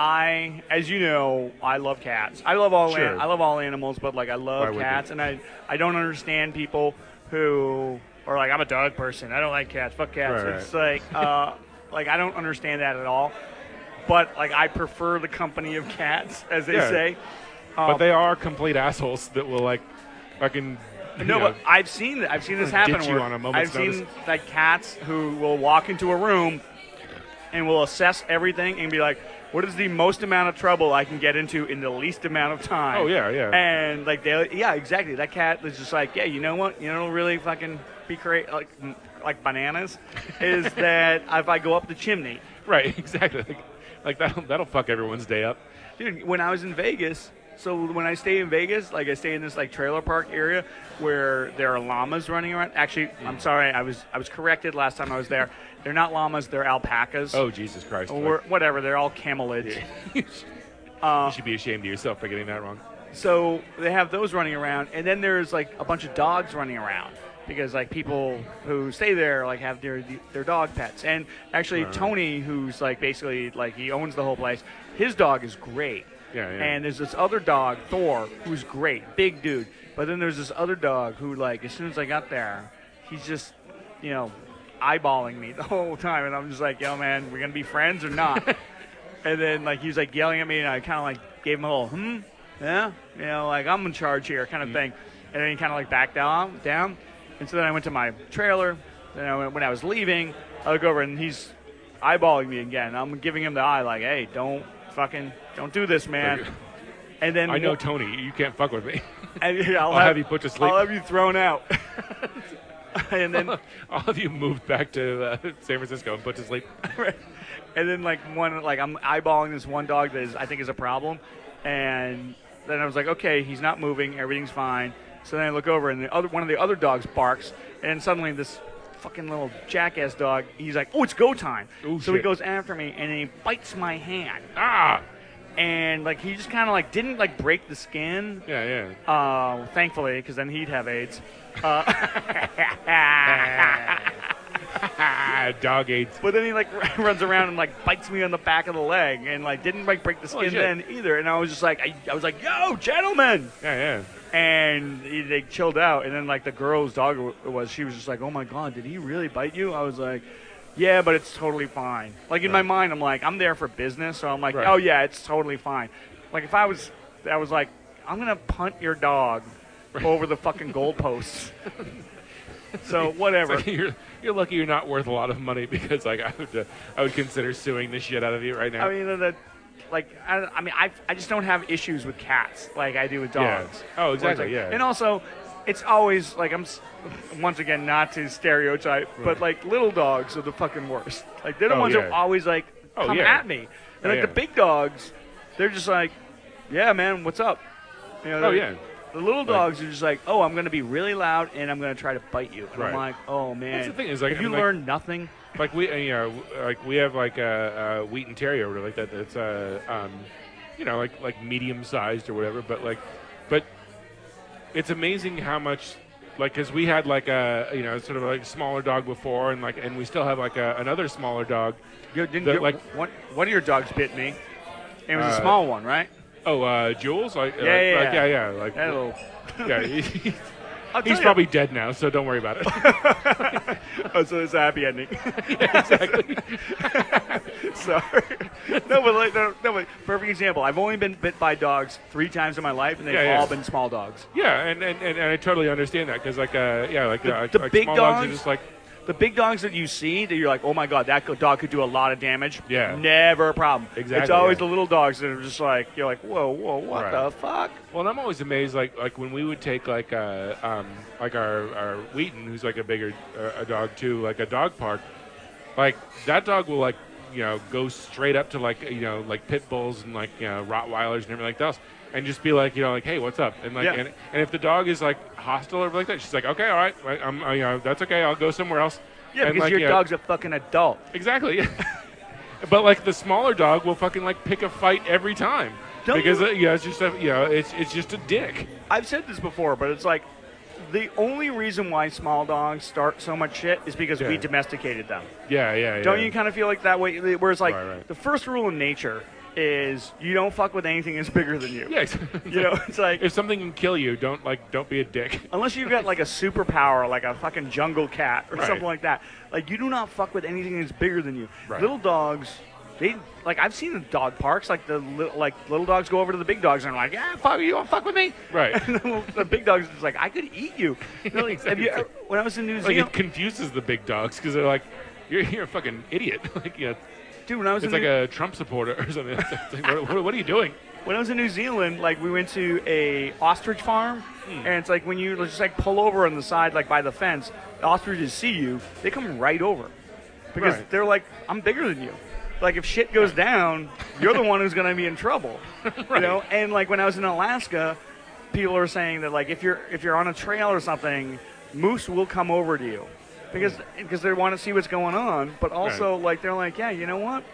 as you know, I love cats. I love all animals, but like I love cats, and I don't understand people who are like, I'm a dog person. I don't like cats. Fuck cats. Right, it's like. Like, I don't understand that at all. But, like, I prefer the company of cats, as they say. But they are complete assholes that will, like, fucking... No, but I've seen this happen. Ditch you on a moment's notice. Seen, like, cats who will walk into a room and will assess everything and be like, what is the most amount of trouble I can get into in the least amount of time? Oh, yeah. And, like, exactly. That cat is just like, yeah, you know what? You know, really fucking be great, like bananas, is that if I go up the chimney. Right, exactly. Like that'll fuck everyone's day up. Dude, when I was in Vegas, so when I stay in Vegas, like I stay in this like trailer park area where there are llamas running around. Actually, I'm sorry, I was corrected last time I was there. They're not llamas, they're alpacas. Oh, Jesus Christ. Or whatever, they're all camelids. You should be ashamed of yourself for getting that wrong. So they have those running around, and then there's like a bunch of dogs running around. Because like people who stay there like have their dog pets, and actually Tony, who's like basically like he owns the whole place, his dog is great. Yeah. And there's this other dog, Thor, who's great, big dude. But then there's this other dog who like as soon as I got there, he's just eyeballing me the whole time, and I'm just like, yo man, we're gonna be friends or not? And then like he was like yelling at me, and I kind of like gave him a little yeah, like I'm in charge here kind of thing. And then he kind of like backed down. And so then I went to my trailer. Then when I was leaving, I look over and he's eyeballing me again. I'm giving him the eye like, hey, don't do this, man. And then I know Tony, you can't fuck with me. And I'll have you put to sleep. I'll have you thrown out. And then I'll have you moved back to San Francisco and put to sleep. Right. And then I'm eyeballing this one dog that I think is a problem. And then I was like, okay, he's not moving, everything's fine. So then I look over, and one of the other dogs barks, and suddenly this fucking little jackass dog, he's like, oh, it's go time. Ooh, so shit. he goes after me, and he bites my hand. Ah! and like he just kind of like didn't like break the skin. Yeah. Thankfully, because then he'd have AIDS. Dog AIDS. But then he like runs around and like bites me on the back of the leg, and like didn't like break the skin then either. And I was just like, I was like, yo, gentlemen. Yeah. And they chilled out, and then like the girl's dog she was just like, oh my god, did he really bite you? I was like, yeah, but it's totally fine. Like in my mind, I'm like, I'm there for business, so I'm like, oh yeah, it's totally fine. Like if I was like, I'm gonna punt your dog over the fucking goalposts. So whatever. Like you're lucky you're not worth a lot of money, because like I would consider suing the shit out of you right now. I mean I just don't have issues with cats like I do with dogs. Yeah. Oh, exactly. Yeah. And also, it's always like once again, not to stereotype, but like little dogs are the fucking worst. Like they're the ones that always like come at me. And like the big dogs, they're just like, yeah, man, what's up? You know, the little dogs are just like, oh, I'm going to be really loud and I'm going to try to bite you. And I'm like, oh man, that's the thing is like, if you learn nothing. Like we have like a Wheaten Terrier like that. That's like medium sized or whatever. But it's amazing how much, like, because we had like a sort of like a smaller dog before, and we still have like another smaller dog. One of your dogs bit me. It was a small one, right? Oh, Jules? Like, yeah. Like, that little. Yeah. He's probably dead now, so don't worry about it. Oh, so it's a happy ending. Yeah, exactly. Sorry. No, but perfect example. I've only been bit by dogs 3 times in my life, and they've all been small dogs. Yeah, and I totally understand that, because the big small dogs are just like. The big dogs that you see, that you're like, oh my god, that dog could do a lot of damage. Yeah. Never a problem. Exactly. It's always the little dogs that are just like, you're like, whoa, what the fuck? Well, and I'm always amazed, like when we would take like our Wheaton, who's like a bigger a dog too, like a dog park, like that dog will like go straight up to like pit bulls and like Rottweilers and everything like that, and just be like hey, what's up? And like and if the dog is like hostile or like that, she's like, okay, all right, that's okay, I'll go somewhere else. Yeah, because your dog's a fucking adult. Exactly. But like the smaller dog will fucking like pick a fight every time. Because it's just it's just a dick. I've said this before, but it's like the only reason why small dogs start so much shit is because we domesticated them. Yeah. Don't you kind of feel like that way? Whereas like right. the first rule in nature is you don't fuck with anything that's bigger than you. Yeah, it's like if something can kill you, don't be a dick. Unless you've got like a superpower, like a fucking jungle cat or something like that. Like you do not fuck with anything that's bigger than you. Right. Little dogs, I've seen the dog parks, like little dogs go over to the big dogs and are like, yeah, fuck you, want to fuck with me? Right. And the big dogs are just like, I could eat you. Have you ever, when I was in New Zealand, it confuses the big dogs because they're like, you're a fucking idiot. Like dude, when I was it's like a Trump supporter or something. It's like, what are you doing? When I was in New Zealand, like we went to a ostrich farm, and it's like when you just like pull over on the side, like by the fence, the ostriches see you, they come right over because they're like, I'm bigger than you. Like if shit goes down, you're the one who's going to be in trouble, And like when I was in Alaska, people are saying that like if you're on a trail or something, moose will come over to you. Because they want to see what's going on, but also like they're like, yeah, you know what?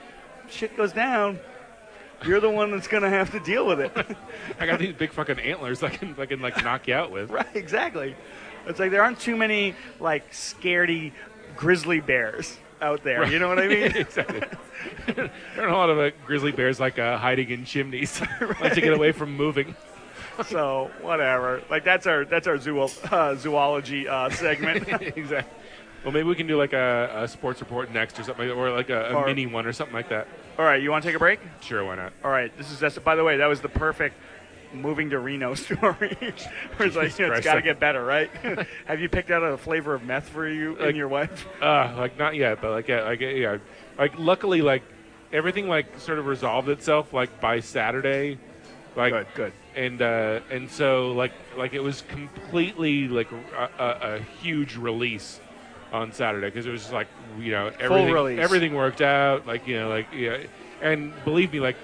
Shit goes down, you're the one that's gonna have to deal with it. I got these big fucking antlers I can like knock you out with. Right, exactly. It's like there aren't too many like scaredy grizzly bears out there. Right. You know what I mean? Exactly. There aren't a lot of grizzly bears like hiding in chimneys, like to get away from moving. So whatever. Like that's our zoology segment. Exactly. Well, maybe we can do like a sports report next or something, or like a mini one or something like that. All right, you want to take a break? Sure, why not? All right, by the way, that was the perfect moving to Reno story. Where it's like, it's got to get better, right? Have you picked out a flavor of meth for you and your wife? Like not yet, but like luckily like everything like sort of resolved itself like by Saturday. Like good. And so like it was completely like a huge release on Saturday because it was just like everything worked out and believe me like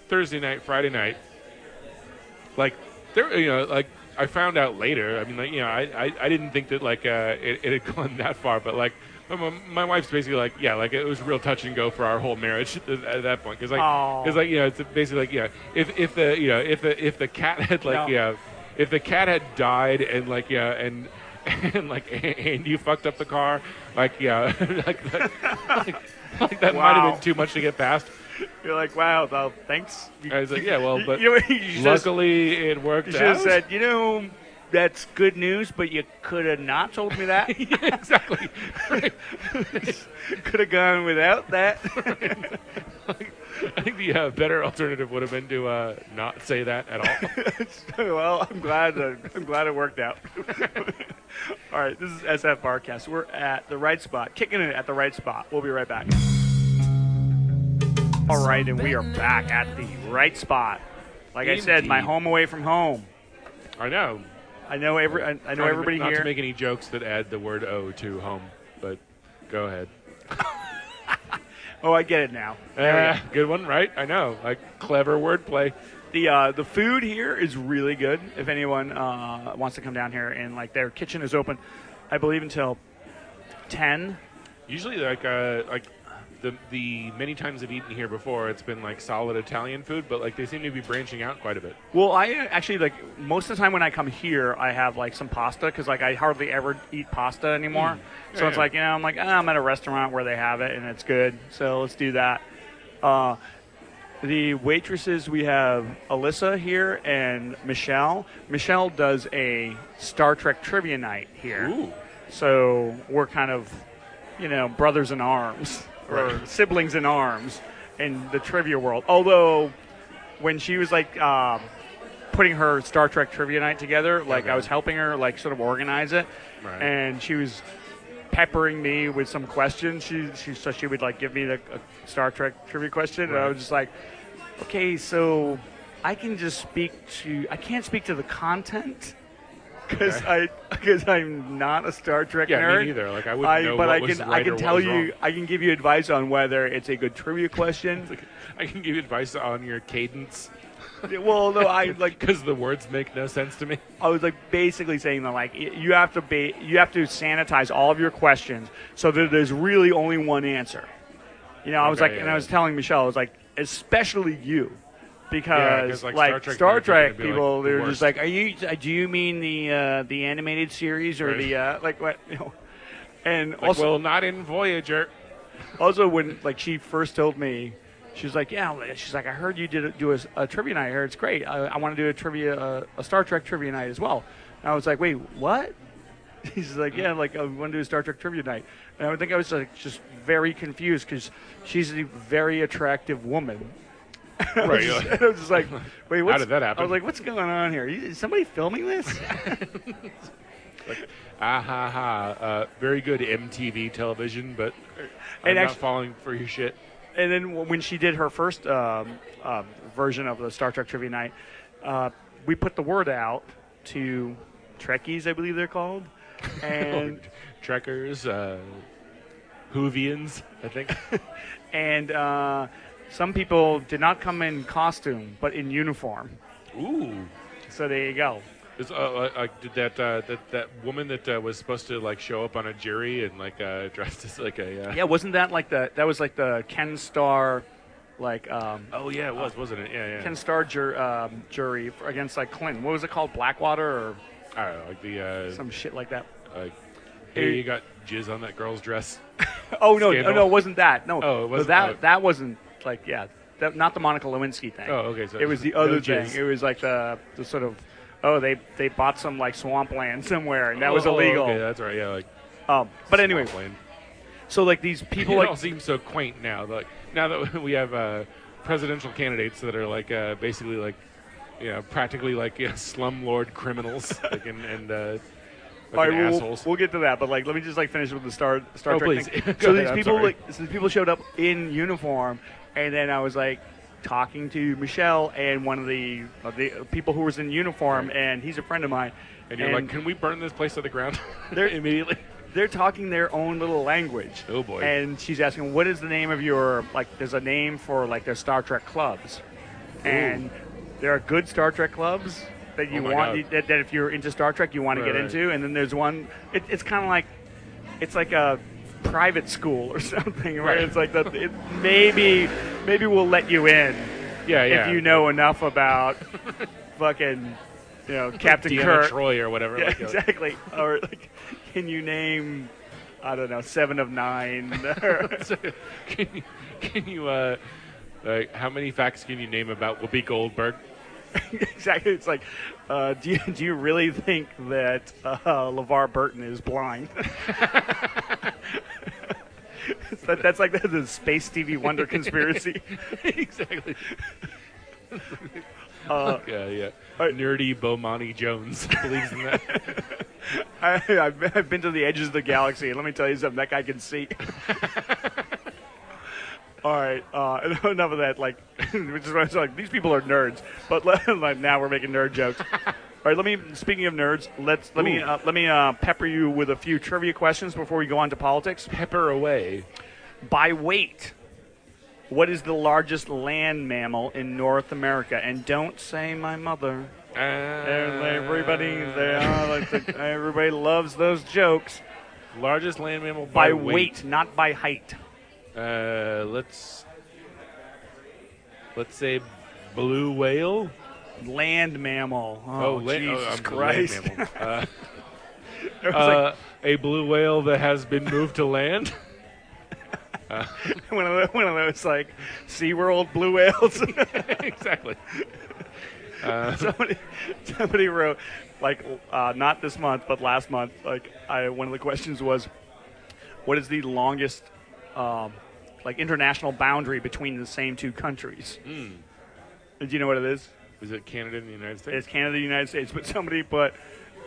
Thursday night, Friday night, like there like I found out later. I mean I didn't think that like it had gone that far, but like My wife's basically like, yeah, like it was real touch and go for our whole marriage at that point, because Aw. it's basically like, if the cat had like, No. if the cat had died and like, and you fucked up the car, like, like that, like that might have been too much to get past. You're like, wow, well, thanks. I was like, yeah, well, but you luckily it worked out. You should have said, that's good news, but you could have not told me that. Yeah, exactly. Right. Could have gone without that. I think the better alternative would have been to not say that at all. Well, I'm glad it worked out. All right, this is SF Barkast. We're at the right spot, kicking it at the right spot. We'll be right back. All right, and we are back at the right spot. Like I said, my home away from home. I know. I know everybody not here. Not to make any jokes that add the word "o" to home, but go ahead. Oh, I get it now. Good one, right? I know. Like clever wordplay. The food here is really good. If anyone wants to come down here, and like their kitchen is open, I believe until 10. Usually, like the many times I've eaten here before, it's been like solid Italian food, but like they seem to be branching out quite a bit. Well, I actually like most of the time when I come here, I have like some pasta because like I hardly ever eat pasta anymore. So it's like I'm like I'm at a restaurant where they have it and it's good, so let's do that. The waitresses, we have Alyssa here and Michelle. Michelle does a Star Trek trivia night here. Ooh. So we're kind of, brothers in arms. Or siblings in arms in the trivia world. Although, when she was like putting her Star Trek trivia night together, like I was helping her like sort of organize it, and she was peppering me with some questions. She would like give me a Star Trek trivia question, and I was just like, okay, so I can't speak to the content. Because I'm not a Star Trek nerd. Me neither. Like I wouldn't know what was right I can or tell what was you. wrong. I can give you advice on whether it's a good trivia question. I can give you advice on your cadence. Well, no, I like because the words make no sense to me. I was like basically saying that like you have to sanitize all of your questions so that there's really only one answer. I was and I was telling Michelle, I was like, especially you. Because like Star Trek people, they're just like, do you mean the animated series or the like what And like, also, well, not in Voyager. Also, when like she first told me, she was like, she's like, I heard you do a trivia night here. It's great. I want to do a Star Trek trivia night as well. And I was like, wait, what? He's like, yeah, like I want to do a Star Trek trivia night. And I think I was like just very confused because she's a very attractive woman. I was just like, wait, how did that happen? I was like, what's going on here? Is somebody filming this? Like, very good MTV television, but I'm not falling for your shit. And then when she did her first version of the Star Trek Trivia Night, we put the word out to Trekkies, I believe they're called. And Trekkers, Whovians, I think. And some people did not come in costume, but in uniform. Ooh. So there you go. Did that woman that was supposed to like show up on a jury and like dressed as like a wasn't that like that was like the Ken Starr like oh yeah, it was, wasn't it? Yeah. Ken Starr jury against like Clinton. What was it called? Blackwater or I don't know, like the some shit like that. Hey, you got jizz on that girl's dress. Oh no, it wasn't that. No, it wasn't. That wasn't like not the Monica Lewinsky thing. Oh, okay. So it was the other thing. It was like the sort of they bought some like swampland somewhere and that was illegal. Okay, that's right. Yeah, like. But anyway, so like these people it all seems so quaint now. Like now that we have presidential candidates that are like basically like practically like slumlord criminals like, and all right, assholes. We'll get to that, but like, let me just like finish with the Star Trek please. thing. So these people showed up in uniform, and then I was like talking to Michelle and one of the people who was in uniform, and he's a friend of mine. And you're like, can we burn this place to the ground? Immediately. They're talking their own little language. Oh boy! And she's asking, what is the name of your There's a name for like their Star Trek clubs, and there are good Star Trek clubs that you that if you're into Star Trek you want to get into, and then there's one. It's kind of like it's like a private school or something, where Right. it's like that. Maybe we'll let you in if you know enough about fucking, Captain Deanna Kirk. Troy or whatever. Yeah, like, exactly. Or like, can you name, I don't know, 7 of 9? Can you how many facts can you name about Whoopi Goldberg? Exactly. It's like, do you really think that LeVar Burton is blind? That's like the Space Stevie Wonder conspiracy. Exactly. Yeah. Right. Nerdy Bomani Jones believes in that. I've been to the edges of the galaxy, and let me tell you something, that guy can see. All right, enough of that. Like, which is why it's like these people are nerds, but like now we're making nerd jokes. All right, speaking of nerds, let me pepper you with a few trivia questions before we go on to politics. Pepper away. By weight, what is the largest land mammal in North America? And don't say my mother. Everybody loves those jokes. Largest land mammal By weight, not by height. Let's say blue whale. Land mammal. Oh, Jesus I'm Christ. Land mammal. A blue whale that has been moved to land. One of those like SeaWorld blue whales. Exactly. Somebody wrote, like, not this month, but last month, like, one of the questions was, what is the longest international boundary between the same two countries? Do you know what it is? Is it Canada and the United States? It's Canada and the United States, but somebody put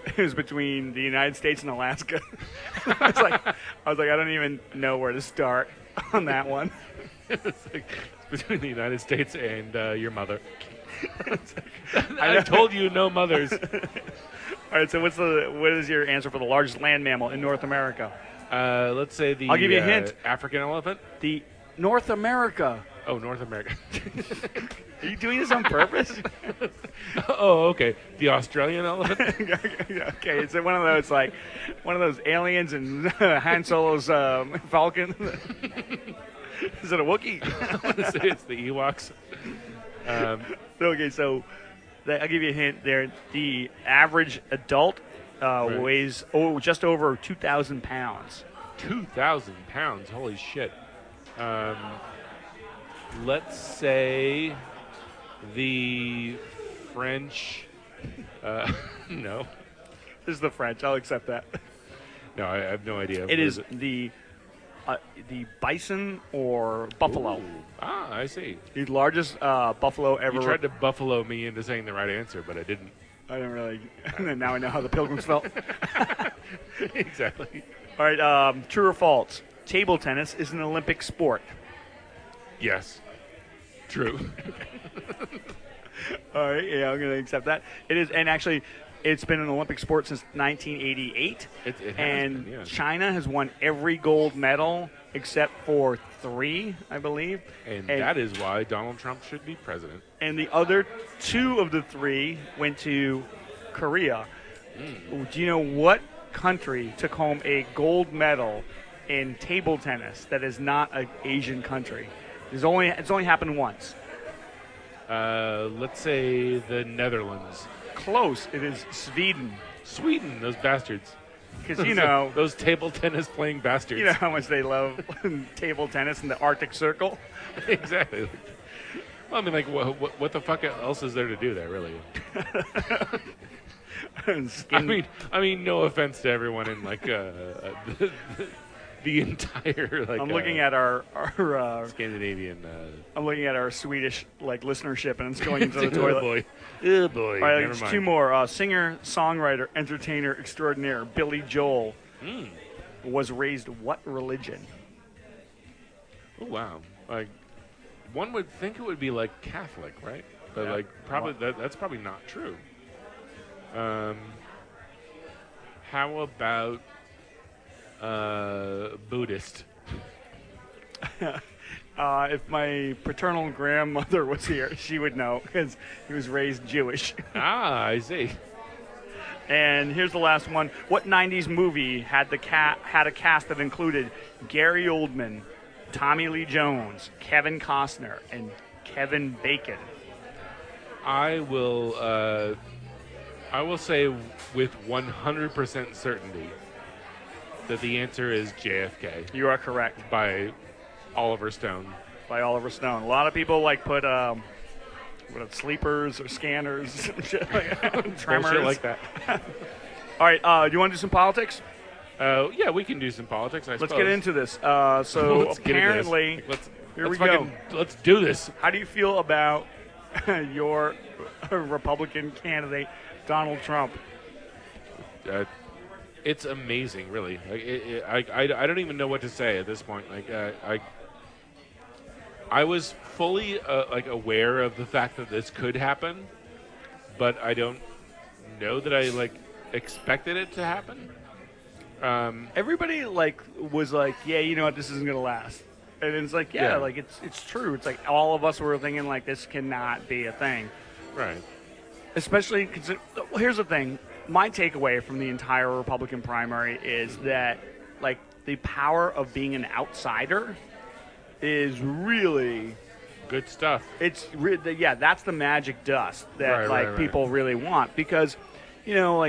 it was between the United States and Alaska. I was like, I don't even know where to start on that one. It's between the United States and your mother. I told you no mothers. All right, so what is your answer for the largest land mammal in North America? Let's say I'll give you a hint. African elephant. The North America. Oh, North America. Are you doing this on purpose? Oh, okay. The Australian elephant. Okay, it's one of those aliens and Han Solo's Falcon. Is it a Wookiee? I want to say it's the Ewoks. Okay, so I'll give you a hint there. The average adult weighs just over 2,000 pounds. 2,000 pounds. Holy shit. Let's say the French. No. This is the French. I'll accept that. No, I have no idea. It is the bison or buffalo. Ooh. Ah, I see. The largest buffalo ever. You tried to buffalo me into saying the right answer, but I didn't. I didn't really. Now I know how the Pilgrims felt. Exactly. All right, true or false? Table tennis is an Olympic sport. Yes. True. All right, yeah, I'm going to accept that. It is, and actually, it's been an Olympic sport since 1988. It has and been, yeah. China has won every gold medal except for 3, I believe. And that is why Donald Trump should be president. And the other 2 of the 3 went to Korea. Do you know what country took home a gold medal in table tennis that is not an Asian country? It's only happened once. Let's say the Netherlands. Close. It is Sweden. Sweden, those bastards. Because, you know... those table tennis playing bastards. You know how much they love table tennis in the Arctic Circle? Exactly. Well, I mean, like, what the fuck else is there to do there, really? I mean, no offense to everyone in, like, the entire, like... I'm looking at our Scandinavian... I'm looking at our Swedish, like, listenership, and it's going into the Oh, toilet. boy. Oh, boy. All right, Never mind. 2 more. Singer, songwriter, entertainer extraordinaire Billy Joel was raised what religion? Oh, wow. Like, one would think it would be, like, Catholic, right? But, Yeah. like, probably that's probably not true. How about Buddhist? If my paternal grandmother was here, she would know because he was raised Jewish. Ah, I see. And here's the last one. What 90s movie had a cast that included Gary Oldman, Tommy Lee Jones, Kevin Costner, and Kevin Bacon? I will say with 100% certainty that the answer is JFK. You are correct. By Oliver Stone. By Oliver Stone. A lot of people put sleepers or scanners, tremors. Bullshit like that. All right, do you want to do some politics? Yeah, we can do some politics, I suppose. Let's get into this. So Let's apparently, here we go. Let's do this. How do you feel about your Republican candidate, Donald Trump? It's amazing, really. I don't even know what to say at this point. I was fully aware of the fact that this could happen, but I don't know that I expected it to happen. Everybody was like, yeah, you know what, this isn't gonna last, and it's like, yeah. It's true. It's like all of us were thinking like this cannot be a thing, right? Especially here's the thing. My takeaway from the entire Republican primary is that the power of being an outsider is really good stuff. It's that's the magic dust that people really want, because the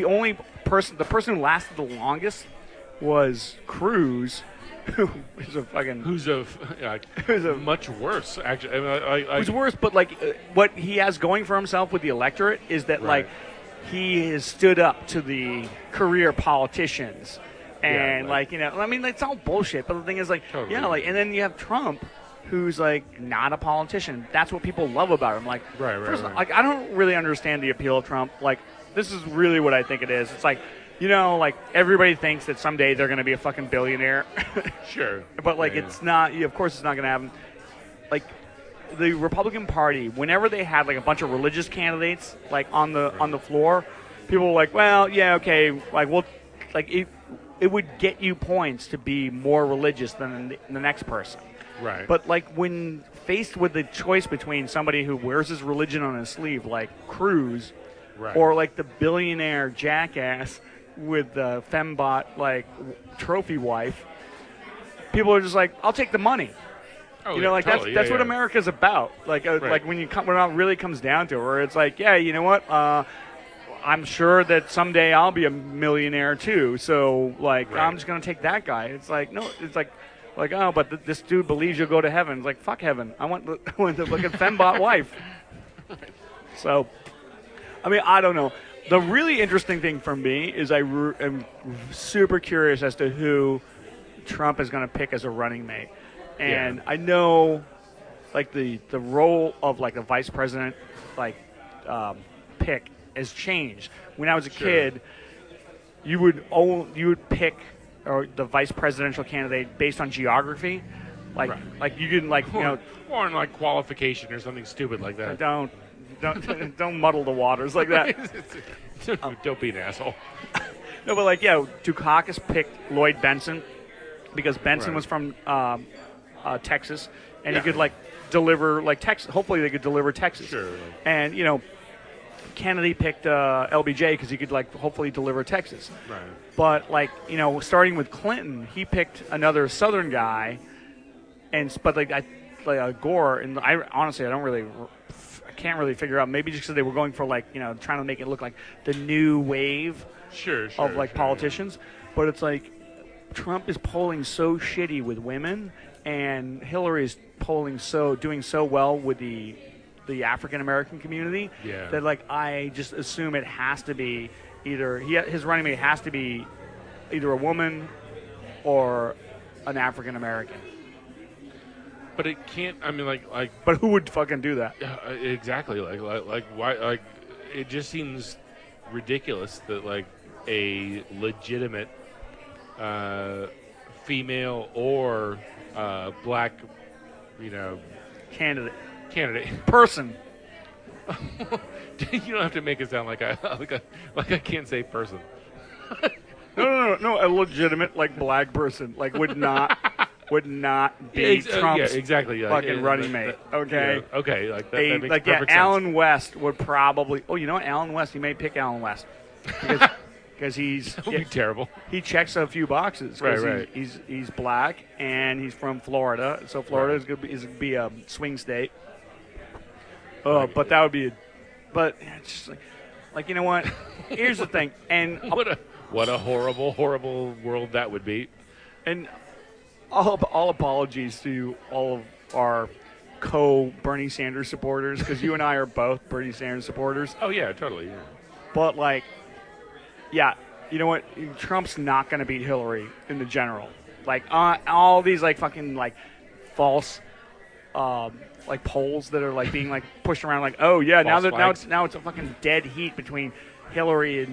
only person who lasted the longest was Cruz, who's much worse actually. Who's worse, but what he has going for himself with the electorate is that he has stood up to the career politicians. And it's all bullshit. But the thing is, totally. And then you have Trump, who's not a politician. That's what people love about him. I don't really understand the appeal of Trump. This is really what I think it is. It's everybody thinks that someday they're going to be a fucking billionaire. Sure. But it's not. Of course, it's not going to happen. The Republican Party, whenever they had a bunch of religious candidates on the floor, people were like, well, yeah, okay, we'll it would get you points to be more religious than the next person. Right. But when faced with the choice between somebody who wears his religion on his sleeve, like Cruz, or the billionaire jackass with the fembot trophy wife, people are just I'll take the money. Oh, totally. That's what America's about. When it really comes down to it, where it's yeah, you know what? I'm sure that someday I'll be a millionaire too. So I'm just gonna take that guy. It's no. It's oh, but this dude believes you'll go to heaven. It's fuck heaven. I want the fembot wife. So, I don't know. The really interesting thing for me is I am super curious as to who Trump is going to pick as a running mate. And I know, the role of a vice president pick has changed. When I was a kid, you would pick the vice presidential candidate based on geography, you didn't or on qualification or something stupid like that. Don't muddle the waters like that. Don't be an asshole. No, but Dukakis picked Lloyd Benson because Benson was from Texas, and he could deliver Texas. Hopefully, they could deliver Texas. Sure. And Kennedy picked LBJ because he could hopefully deliver Texas. Right. But starting with Clinton, he picked another Southern guy, Gore. And I honestly, I can't really figure out. Maybe just because they were going for trying to make it look like the new wave of politicians. But it's Trump is polling so shitty with women, and Hillary is doing so well with the African American community that I just assume it has to be his running mate has to be either a woman or an African American. But it can't. But who would fucking do that? Exactly. Why? It just seems ridiculous that a legitimate female or black, candidate person. You don't have to make it sound like I can't say person. No. A legitimate black person would not would not be Trump's exactly. fucking running mate. Okay. Okay. Like that makes perfect sense. Alan West would probably. Oh, you know what? Alan West. He may pick Alan West because he's That would be terrible. He checks a few boxes. Right. He's black and he's from Florida, so Florida is going to be a swing state. But that would be. But it's just like you know what? Here's the thing. And what a horrible world that would be. And all apologies to all of our Bernie Sanders supporters, because you and I are both Bernie Sanders supporters. Oh, yeah, totally. Yeah. But, you know what? Trump's not going to beat Hillary in the general. All these, fucking, false, polls that are, being, pushed around, now it's a fucking dead heat between Hillary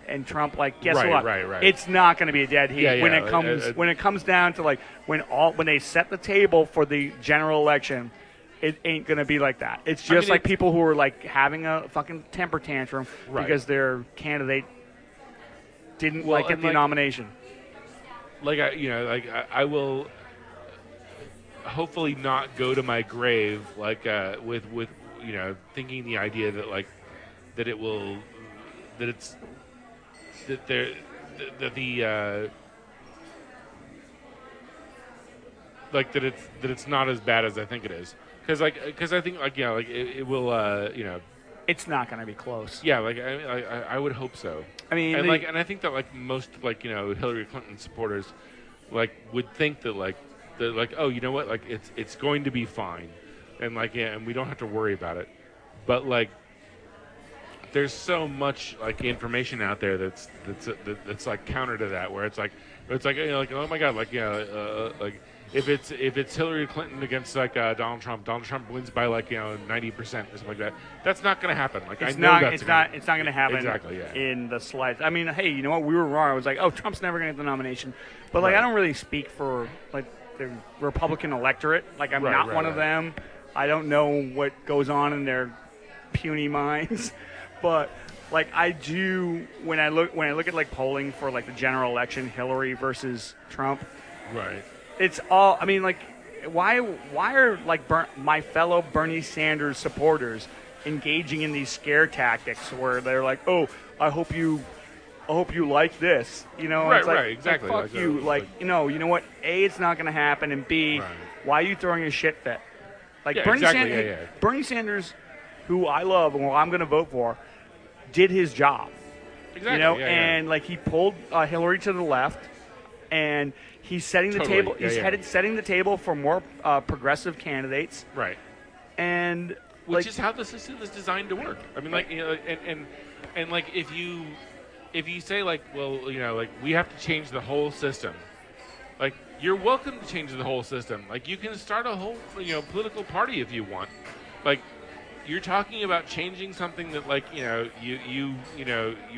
and Trump, guess what? Right. It's not going to be a dead heat when it comes down to when they set the table for the general election. It ain't going to be like that. It's just people who are having a fucking temper tantrum because their candidate didn't get the nomination. I will hopefully not go to my grave with thinking the idea that that it will that it's that there that it's not as bad as I think it is, because I think it will it's not going to be close. Yeah, I would hope so. I mean, and I think that most Hillary Clinton supporters would think that oh, you know what, it's going to be fine, and and we don't have to worry about it, but there's so much information out there that's counter to that, where it's oh my god, if it's Hillary Clinton against Donald Trump wins by 90% or something like that. That's not going to happen. It's not going to happen. Exactly. Yeah. In the slightest. I mean, hey, you know what? We were wrong. I was oh, Trump's never going to get the nomination, but I don't really speak for the Republican electorate. I'm not one of them. I don't know what goes on in their puny minds. But I do when I look at polling for the general election, Hillary versus Trump. Right. It's all. I mean, why are my fellow Bernie Sanders supporters engaging in these scare tactics where they're oh, I hope you like this. Right. Exactly. Fuck you. You know what? A, it's not going to happen, and B, why are you throwing a shit fit? Bernie Sanders, who I love and who I'm going to vote for, did his job. Exactly. And he pulled Hillary to the left, and he's setting the table. Setting the table for more progressive candidates. Right. And which is how the system is designed to work. I mean, and if you say we have to change the whole system, you're welcome to change the whole system. You can start a whole political party if you want. You're talking about changing something that you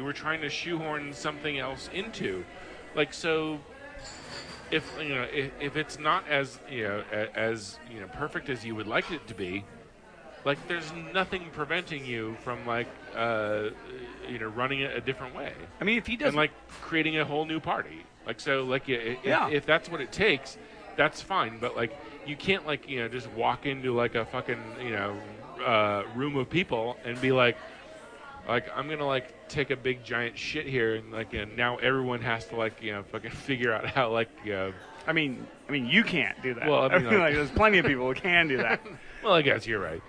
were trying to shoehorn something else into, so if it's not as perfect as you would like it to be, there's nothing preventing you from running it a different way. I mean, if he doesn't, and creating a whole new party, if that's what it takes, that's fine. But you can't just walk into a fucking room of people and be I'm gonna take a big giant shit here, and now everyone has to fucking figure out how I mean you can't do that. Well, I mean, there's plenty of people who can do that. Well, I guess you're right.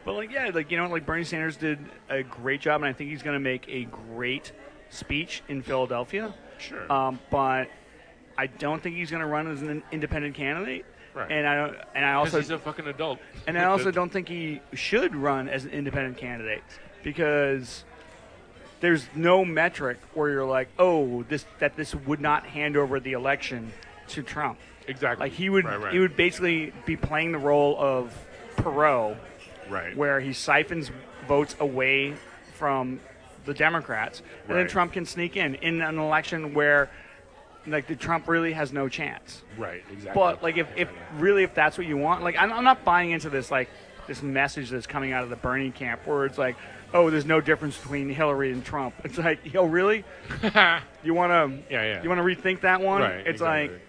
But Bernie Sanders did a great job, and I think he's going to make a great speech in Philadelphia. Sure. But I don't think he's going to run as an independent candidate. Right. And I also he's a fucking adult. And I also don't think he should run as an independent candidate, because there's no metric where you're this would not hand over the election to Trump. Exactly. He would basically be playing the role of Perot, right, where he siphons votes away from the Democrats, and then Trump can sneak in an election where the Trump really has no chance. Right, exactly. But if that's what you want, I'm not buying into this this message that's coming out of the Bernie camp where it's oh, there's no difference between Hillary and Trump. It's really? You want to you want to rethink that one? Right, It's exactly.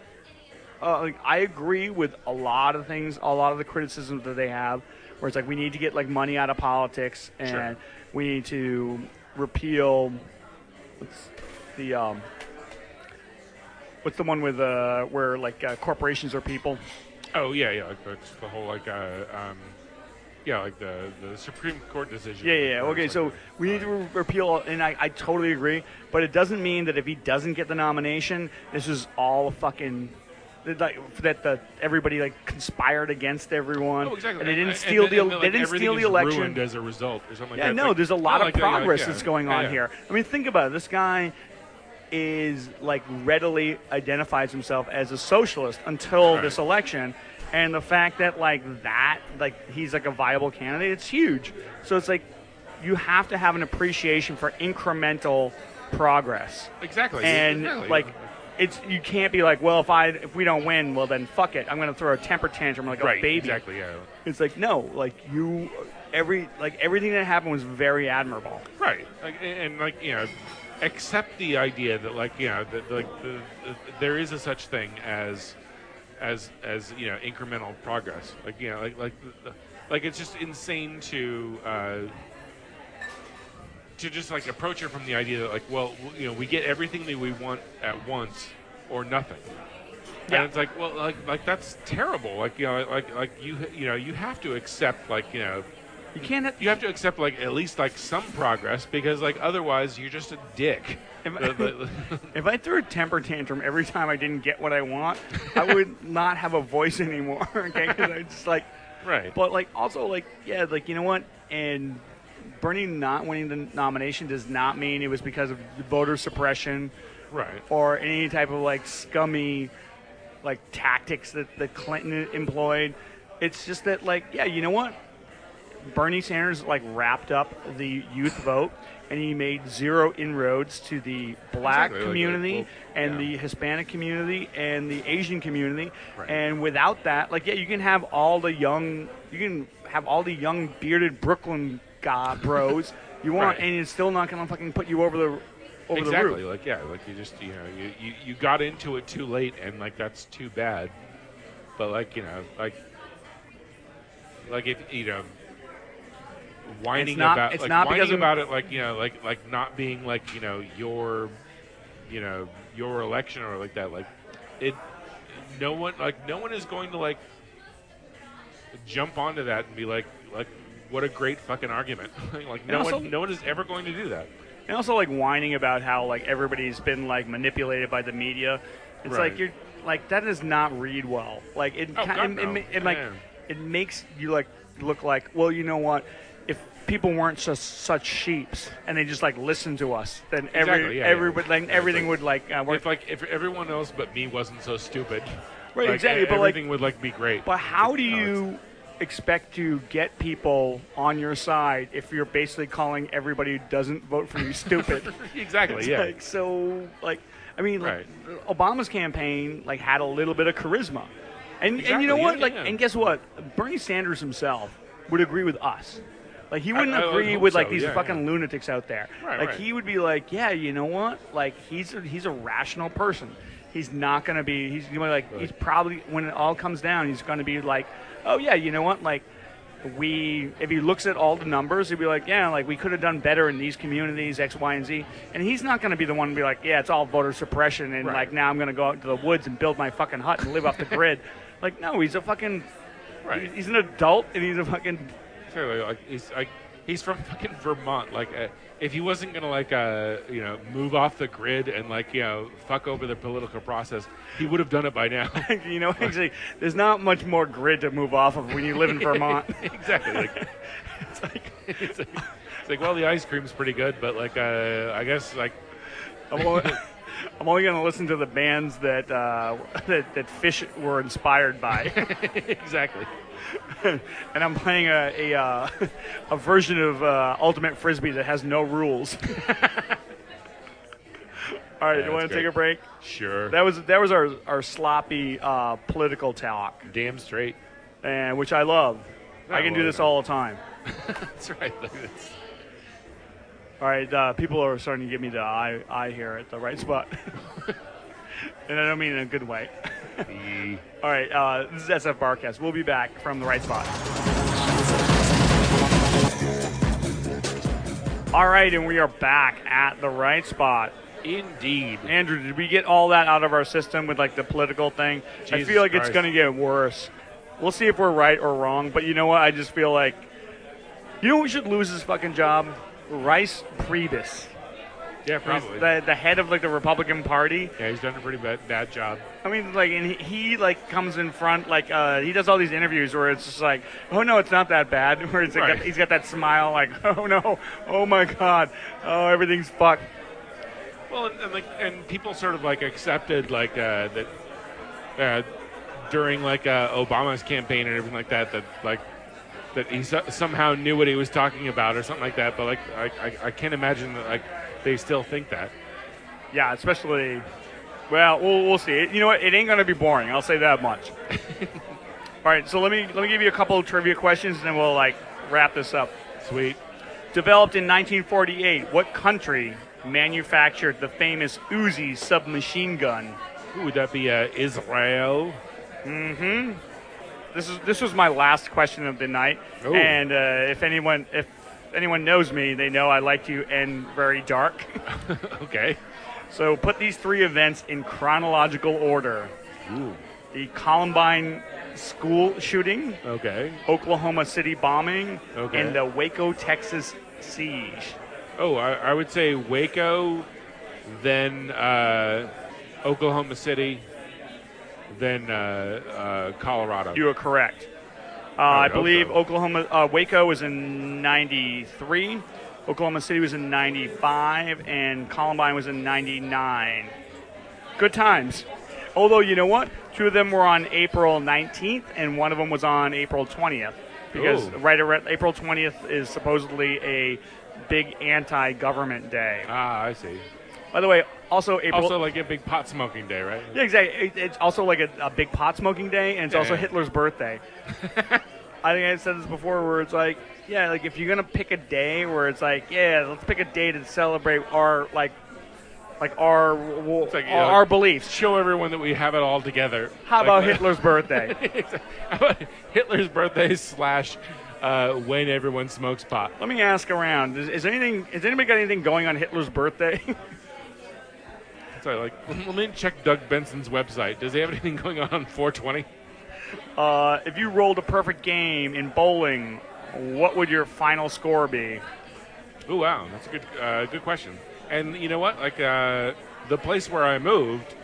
like, I agree with a lot of things, a lot of the criticisms that they have, where it's like we need to get like money out of politics and Sure. we need to repeal what's the one with where like corporations are people. Oh yeah, like the whole like like the Supreme Court decision. Yeah. Okay, so we need to repeal, and I totally agree, but it doesn't mean that if he doesn't get the nomination, this is all fucking that everybody like conspired against everyone. Oh, exactly. And they didn't steal the like, they didn't steal the election. Ruined as a result, or something like Yeah, that. no, Like, there's a lot of progress that's going on yeah. here. I mean, think about it. This guy is like readily identifies himself as a socialist until Right. this election, and the fact that like he's like a viable candidate, it's huge. So it's like you have to have an appreciation for incremental progress, Exactly. and Exactly. like you can't be like, well, if we don't win, well then fuck it, I'm going to throw a temper tantrum like right. a baby. Exactly. Yeah. It's like no, like everything that happened was very admirable. Right. Accept the idea that there is a such thing as incremental progress. Like it's just insane to just like approach it from the idea that we get everything that we want at once or nothing. Yeah. And it's like, well, like that's terrible. You have to accept You can't. you have to accept at least some progress, because otherwise you're just a dick. If I threw a temper tantrum every time I didn't get what I want, I would not have a voice anymore. Okay, because I just right. But also you know what? And Bernie not winning the nomination does not mean it was because of voter suppression, Right. or any type of scummy tactics that Clinton employed. It's just that you know what? Bernie Sanders wrapped up the youth vote, and he made zero inroads to the black community and the Hispanic community and the Asian community. Right. And without that, you can have all the young bearded Brooklyn bros you want, Right. and it's still not going to fucking put you over the Exactly. roof. You just you got into it too late, and that's too bad. But whining about it not being your election or no one is going to jump onto that and be like what a great fucking argument. No one is ever going to do that. And also whining about how everybody's been manipulated by the media. It's Right. you're that does not read well. It makes you look like, well, you know what? If people weren't just such sheeps and they just listen to us, then everything would work. If everyone else but me wasn't so stupid, Right, exactly. But everything would be great. But how do you expect to get people on your side if you're basically calling everybody who doesn't vote for you stupid? Exactly. It's Yeah. Right. Obama's campaign had a little bit of charisma, and you know what? And guess what? Bernie Sanders himself would agree with us. He wouldn't agree with these fucking lunatics out there. Right. He would be yeah, you know what? He's a rational person. He's not going to be. He's he's probably, when it all comes down, he's going to be oh yeah, you know what? If he looks at all the numbers, he'd be we could have done better in these communities, X, Y, and Z. And he's not going to be the one to be yeah, it's all voter suppression, and Right. now I'm going to go out into the woods and build my fucking hut and live off the grid. No, he's a fucking. Right. He's an adult, and he's a fucking. He's from fucking Vermont. If he wasn't gonna move off the grid and fuck over the political process, he would have done it by now. Actually, there's not much more grid to move off of when you live in Vermont. Exactly. It's well, the ice cream's pretty good, but I guess I'm only going to listen to the bands that that Fish were inspired by. Exactly. And I'm playing a version of Ultimate Frisbee that has no rules. All right, you want to take a break? Sure. That was our sloppy political talk, Damn straight. and which I love. I can do this all the time. That's right. All right, people are starting to give me the eye here at the right spot, and I don't mean in a good way. All right, this is SFBarkast. We'll be back from the right spot. All right, and we are back at the right spot. Indeed. Andrew, did we get all that out of our system with like the political thing? Jesus I feel like Christ. it's going to get worse. We'll see if we're right or wrong, but you know what? I just feel like, you know who should lose his fucking job? Reince Priebus. Yeah, He's probably. the head of like the Republican Party. Yeah, he's done a pretty bad job. I mean, like, and he like comes in front, like he does all these interviews where it's just like, oh no, it's not that bad. Where it's like, Right. he's got that smile, like, oh no, oh my god, oh everything's fucked. Well, and people sort of like accepted like that during like Obama's campaign and everything like that that he somehow knew what he was talking about or something like that. But like I can't imagine that like they still think that. Yeah, especially. Well, we'll see. You know what? It ain't gonna be boring. I'll say that much. All right, so let me give you a couple of trivia questions, and then we'll like wrap this up. Sweet. Developed in 1948, what country manufactured the famous Uzi submachine gun? Ooh, would that be Israel? Mm-hmm. This was my last question of the night, Ooh. and if anyone knows me, they know I like to end very dark. Okay. So put these three events in chronological order: Ooh. the Columbine school shooting, Okay. Oklahoma City bombing, Okay. and the Waco, Texas siege. Oh, I would say Waco, then Oklahoma City, then Colorado. You are correct. I I would hope believe so. Waco was in 93, Oklahoma City was in 95, and Columbine was in 99. Good times. Although, you know what? Two of them were on April 19th, and one of them was on April 20th. Because Ooh. right around April 20th is supposedly a big anti-government day. Ah, I see. By the way, also April... Also, like a big pot smoking day, right? Yeah, exactly. It's also like a big pot smoking day, and it's also Yeah. Hitler's birthday. I think I said this before, where it's like, yeah, like if you're gonna pick a day where it's like, yeah, let's pick a day to celebrate our our beliefs. Show everyone that we have it all together. How Like about that. Hitler's birthday? How about Hitler's birthday / when everyone smokes pot? Let me ask around. Is anybody got anything going on Hitler's birthday? Sorry, like let me check Doug Benson's website. Does he have anything going on 420? If you rolled a perfect game in bowling, what would your final score be? Oh wow, that's a good question. And you know what? Like the place where I moved,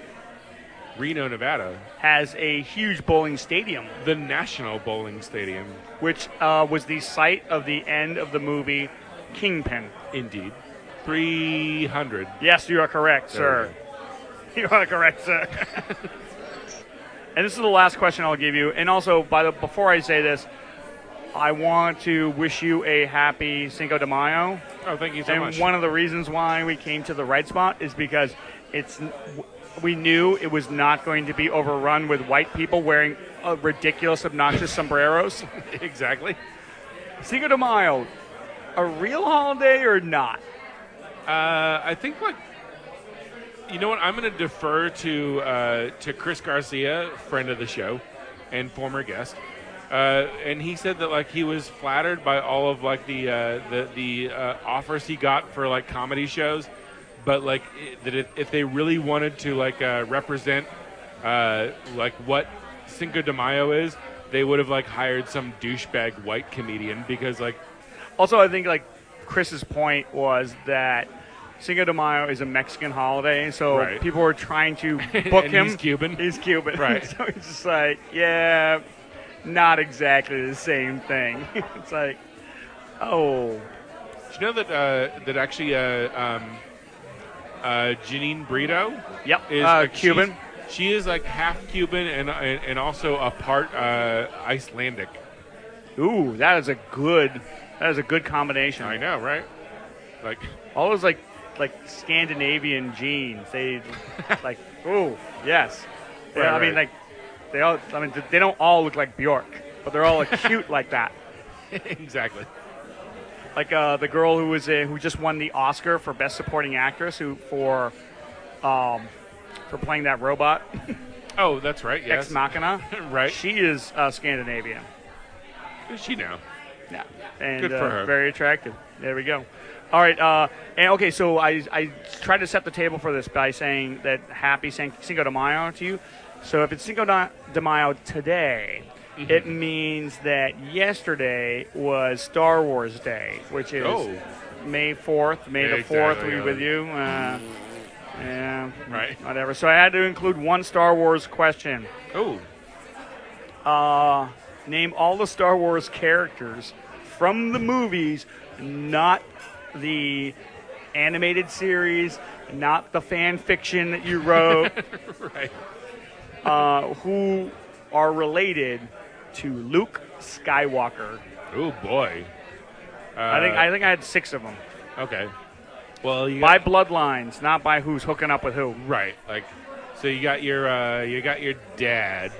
Reno, Nevada, Has a huge bowling stadium, the National Bowling Stadium. which was the site of the end of the movie Kingpin. Indeed, 300. Yes, you are correct, There sir. You are correct, sir. And this is the last question I'll give you. And also, before I say this, I want to wish you a happy Cinco de Mayo. Oh, thank you so And much. one of the reasons why we came to the right spot is because we knew it was not going to be overrun with white people wearing ridiculous, obnoxious sombreros. Exactly. Cinco de Mayo, a real holiday or not? I think like. You know what? I'm going to defer to Chris Garcia, friend of the show, and former guest, and he said that like he was flattered by all of like the offers he got for like comedy shows, but like that if they really wanted to like represent like what Cinco de Mayo is, they would have like hired some douchebag white comedian because like. Also, I think like Chris's point was that Cinco de Mayo is a Mexican holiday, so Right. people were trying to book And him. he's Cuban. He's Cuban. Right. So it's just like, yeah, not exactly the same thing. It's like, oh. Do you know that actually Janine Brito Yep. is Cuban. She is like half Cuban and also a part Icelandic. Ooh, that is a good combination. I know, right? Like, All those like Scandinavian genes. They like, ooh, yes. Yeah, Right, I mean, right. like they don't all look like Bjork, but they're all like, cute like that. exactly. Like the girl who just won the Oscar for Best Supporting Actress, for playing that robot. Oh, that's right. Yes. Ex Machina. Right. She is Scandinavian. Who's she now? Yeah, and Good for her. very attractive. There we go. All right, and okay, so I tried to set the table for this by saying that happy Cinco de Mayo to you. So if it's Cinco de Mayo today, it means that yesterday was Star Wars Day, which is May 4th. May the 4th be with you. Yeah, Right. Whatever. So I had to include one Star Wars question. Oh. Name all the Star Wars characters from the movies, not the animated series, not the fan fiction that you wrote, Right. who are related to Luke Skywalker. Oh boy. I think I had 6 of them. Okay. Well, you By bloodlines, not by who's hooking up with who. right. Like, so you got your dad.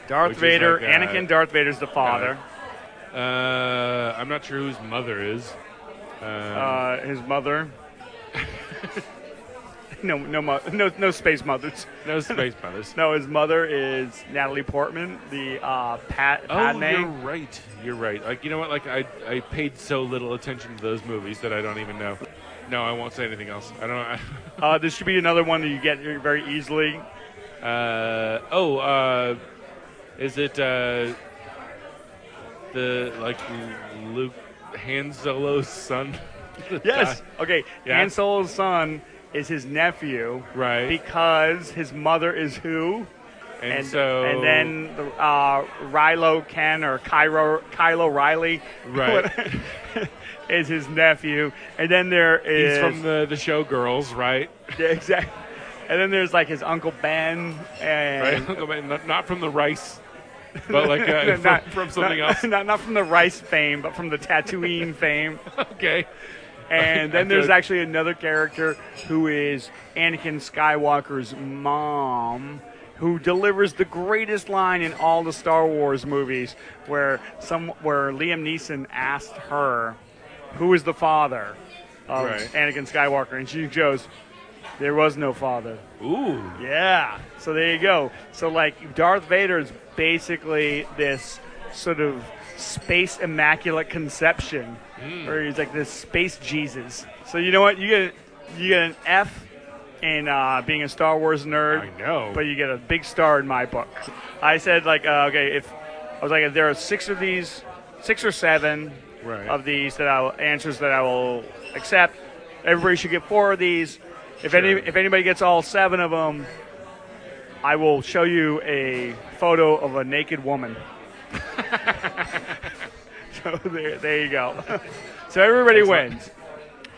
Darth Which is Vader, like, Anakin Darth Vader's the father. I'm not sure whose mother is. His mother. No space mothers. No space mothers. No, his mother is Natalie Portman, the Padme. Oh, you're right. Like, you know what? Like, I paid so little attention to those movies that I don't even know. No, I won't say anything else. I don't know. This should be another one that you get very easily. Is it the like Luke Han Solo's son? Yes. Okay. Yeah. Han Solo's son is his nephew, Right. Because his mother is who? And then Rilo Ken or Kylo Riley, Right. is his nephew, and then there is he's from the Showgirls, right? Yeah, exactly. And then there's like his Uncle Ben, and Right. Not from the rice, but like from something else. Not from the rice fame, but from the Tatooine fame. Okay. And then there's actually another character who is Anakin Skywalker's mom, who delivers the greatest line in all the Star Wars movies, where Liam Neeson asked her, "Who is the father of Anakin Skywalker?" And she goes, "There was no father." Ooh. Yeah. So there you go. So like Darth Vader is basically this sort of space immaculate conception, where he's like this space Jesus. So you know what? You get an F in being a Star Wars nerd. I know. But you get a big star in my book. I said if there are 6 of these, 6 or 7 of these answers that I will accept, everybody should get 4 of these. If anybody gets all 7 of them, I will show you a photo of a naked woman. So there you go. So everybody wins.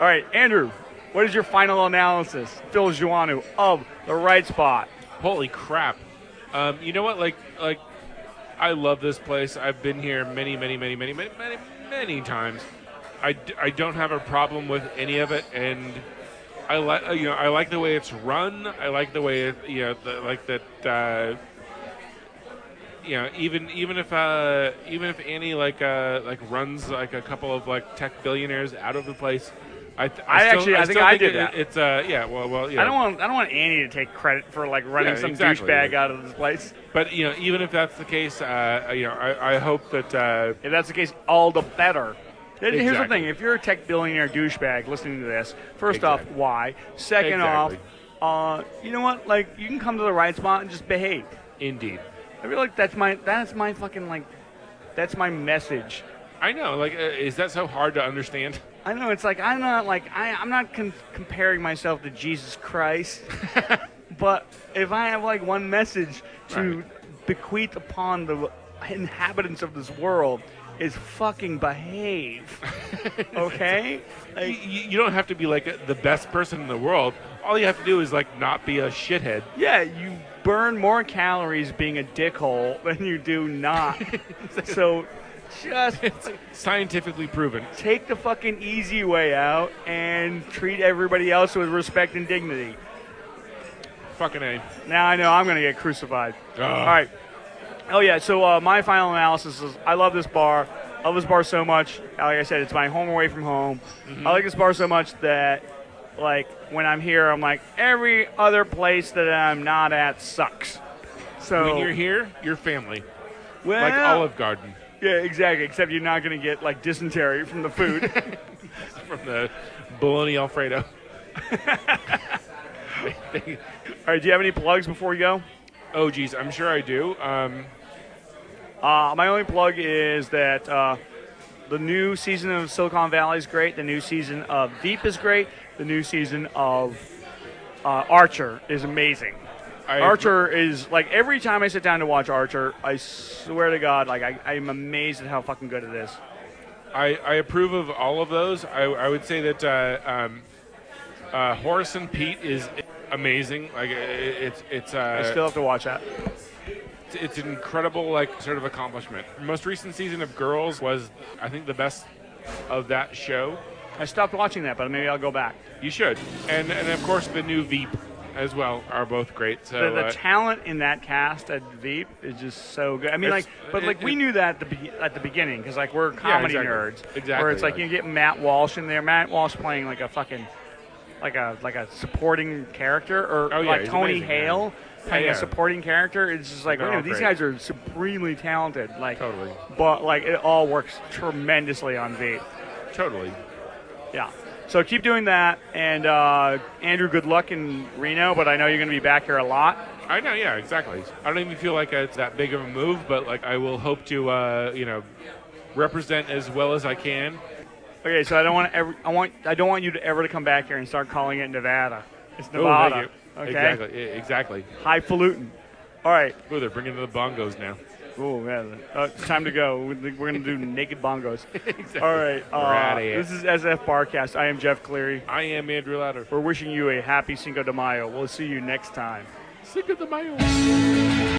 All right, Andrew, what is your final analysis, Phil Joannou, of the RiteSpot? Holy crap! You know what? Like I love this place. I've been here many times. I don't have a problem with any of it, and I like the way it's run. I like the way even if Annie runs like a couple of like tech billionaires out of the place, I think I did that. It's yeah. I don't want Annie to take credit for like running some douchebag out of this place. But even if that's the case, I hope that if that's the case, all the better. Here's the thing: if you're a tech billionaire douchebag listening to this, first off, why? Second off, you know what? Like, you can come to the RiteSpot and just behave. Indeed. I feel like that's my fucking that's my message. I know. Like, is that so hard to understand? I know. It's like I'm not comparing myself to Jesus Christ, but if I have like one message to bequeath upon the inhabitants of this world, is fucking behave. Okay? Like, you don't have to be like the best person in the world. All you have to do is like not be a shithead. Yeah, you burn more calories being a dickhole than you do not. So just it's scientifically proven. Take the fucking easy way out and treat everybody else with respect and dignity. Fucking A. Now I know I'm going to get crucified. All right. Oh, yeah, so my final analysis is I love this bar. I love this bar so much. Like I said, it's my home away from home. I like this bar so much that like when I'm here, I'm like every other place that I'm not at sucks. So When you're here, you're family. well, Like Olive Garden. Yeah, exactly. Except you're not going to get like dysentery from the food. From the bologna Alfredo. All right, do you have any plugs before we go? Oh, geez, I'm sure I do. My only plug is that the new season of Silicon Valley is great. The new season of Veep is great. The new season of Archer is amazing. Archer is, like, every time I sit down to watch Archer, I swear to God, like, I'm amazed at how fucking good it is. I approve of all of those. I would say that Horace and Pete is amazing. Like it's I still have to watch that. it's an incredible like sort of accomplishment. The most recent season of Girls was I think the best of that show. I stopped watching that, but maybe I'll go back. You should. And of course the new Veep as well are both great. So The talent in that cast at Veep is just so good. I mean, we knew that at the beginning because like we're comedy nerds. Exactly. Where it's like you get Matt Walsh in there. Matt Walsh playing like a fucking like a supporting character, or like Tony amazing, Hale playing a supporting character. It's just like these guys are supremely talented. Like totally. But like it all works tremendously on Veep. Totally. Yeah. So keep doing that, and Andrew, good luck in Reno. But I know you're going to be back here a lot. I know, yeah, exactly. I don't even feel like it's that big of a move, but like I will hope to, represent as well as I can. Okay, so I don't want you to ever to come back here and start calling it Nevada. It's Nevada. Oh, okay. Exactly. Highfalutin. All right. Oh, they're bringing the bongos now. Oh man, it's time to go. We're going to do naked bongos. Exactly. All right. We're outta here. This is SFBarkast. I am Jeff Cleary. I am Andrew Louder. We're wishing you a happy Cinco de Mayo. We'll see you next time. Cinco de Mayo.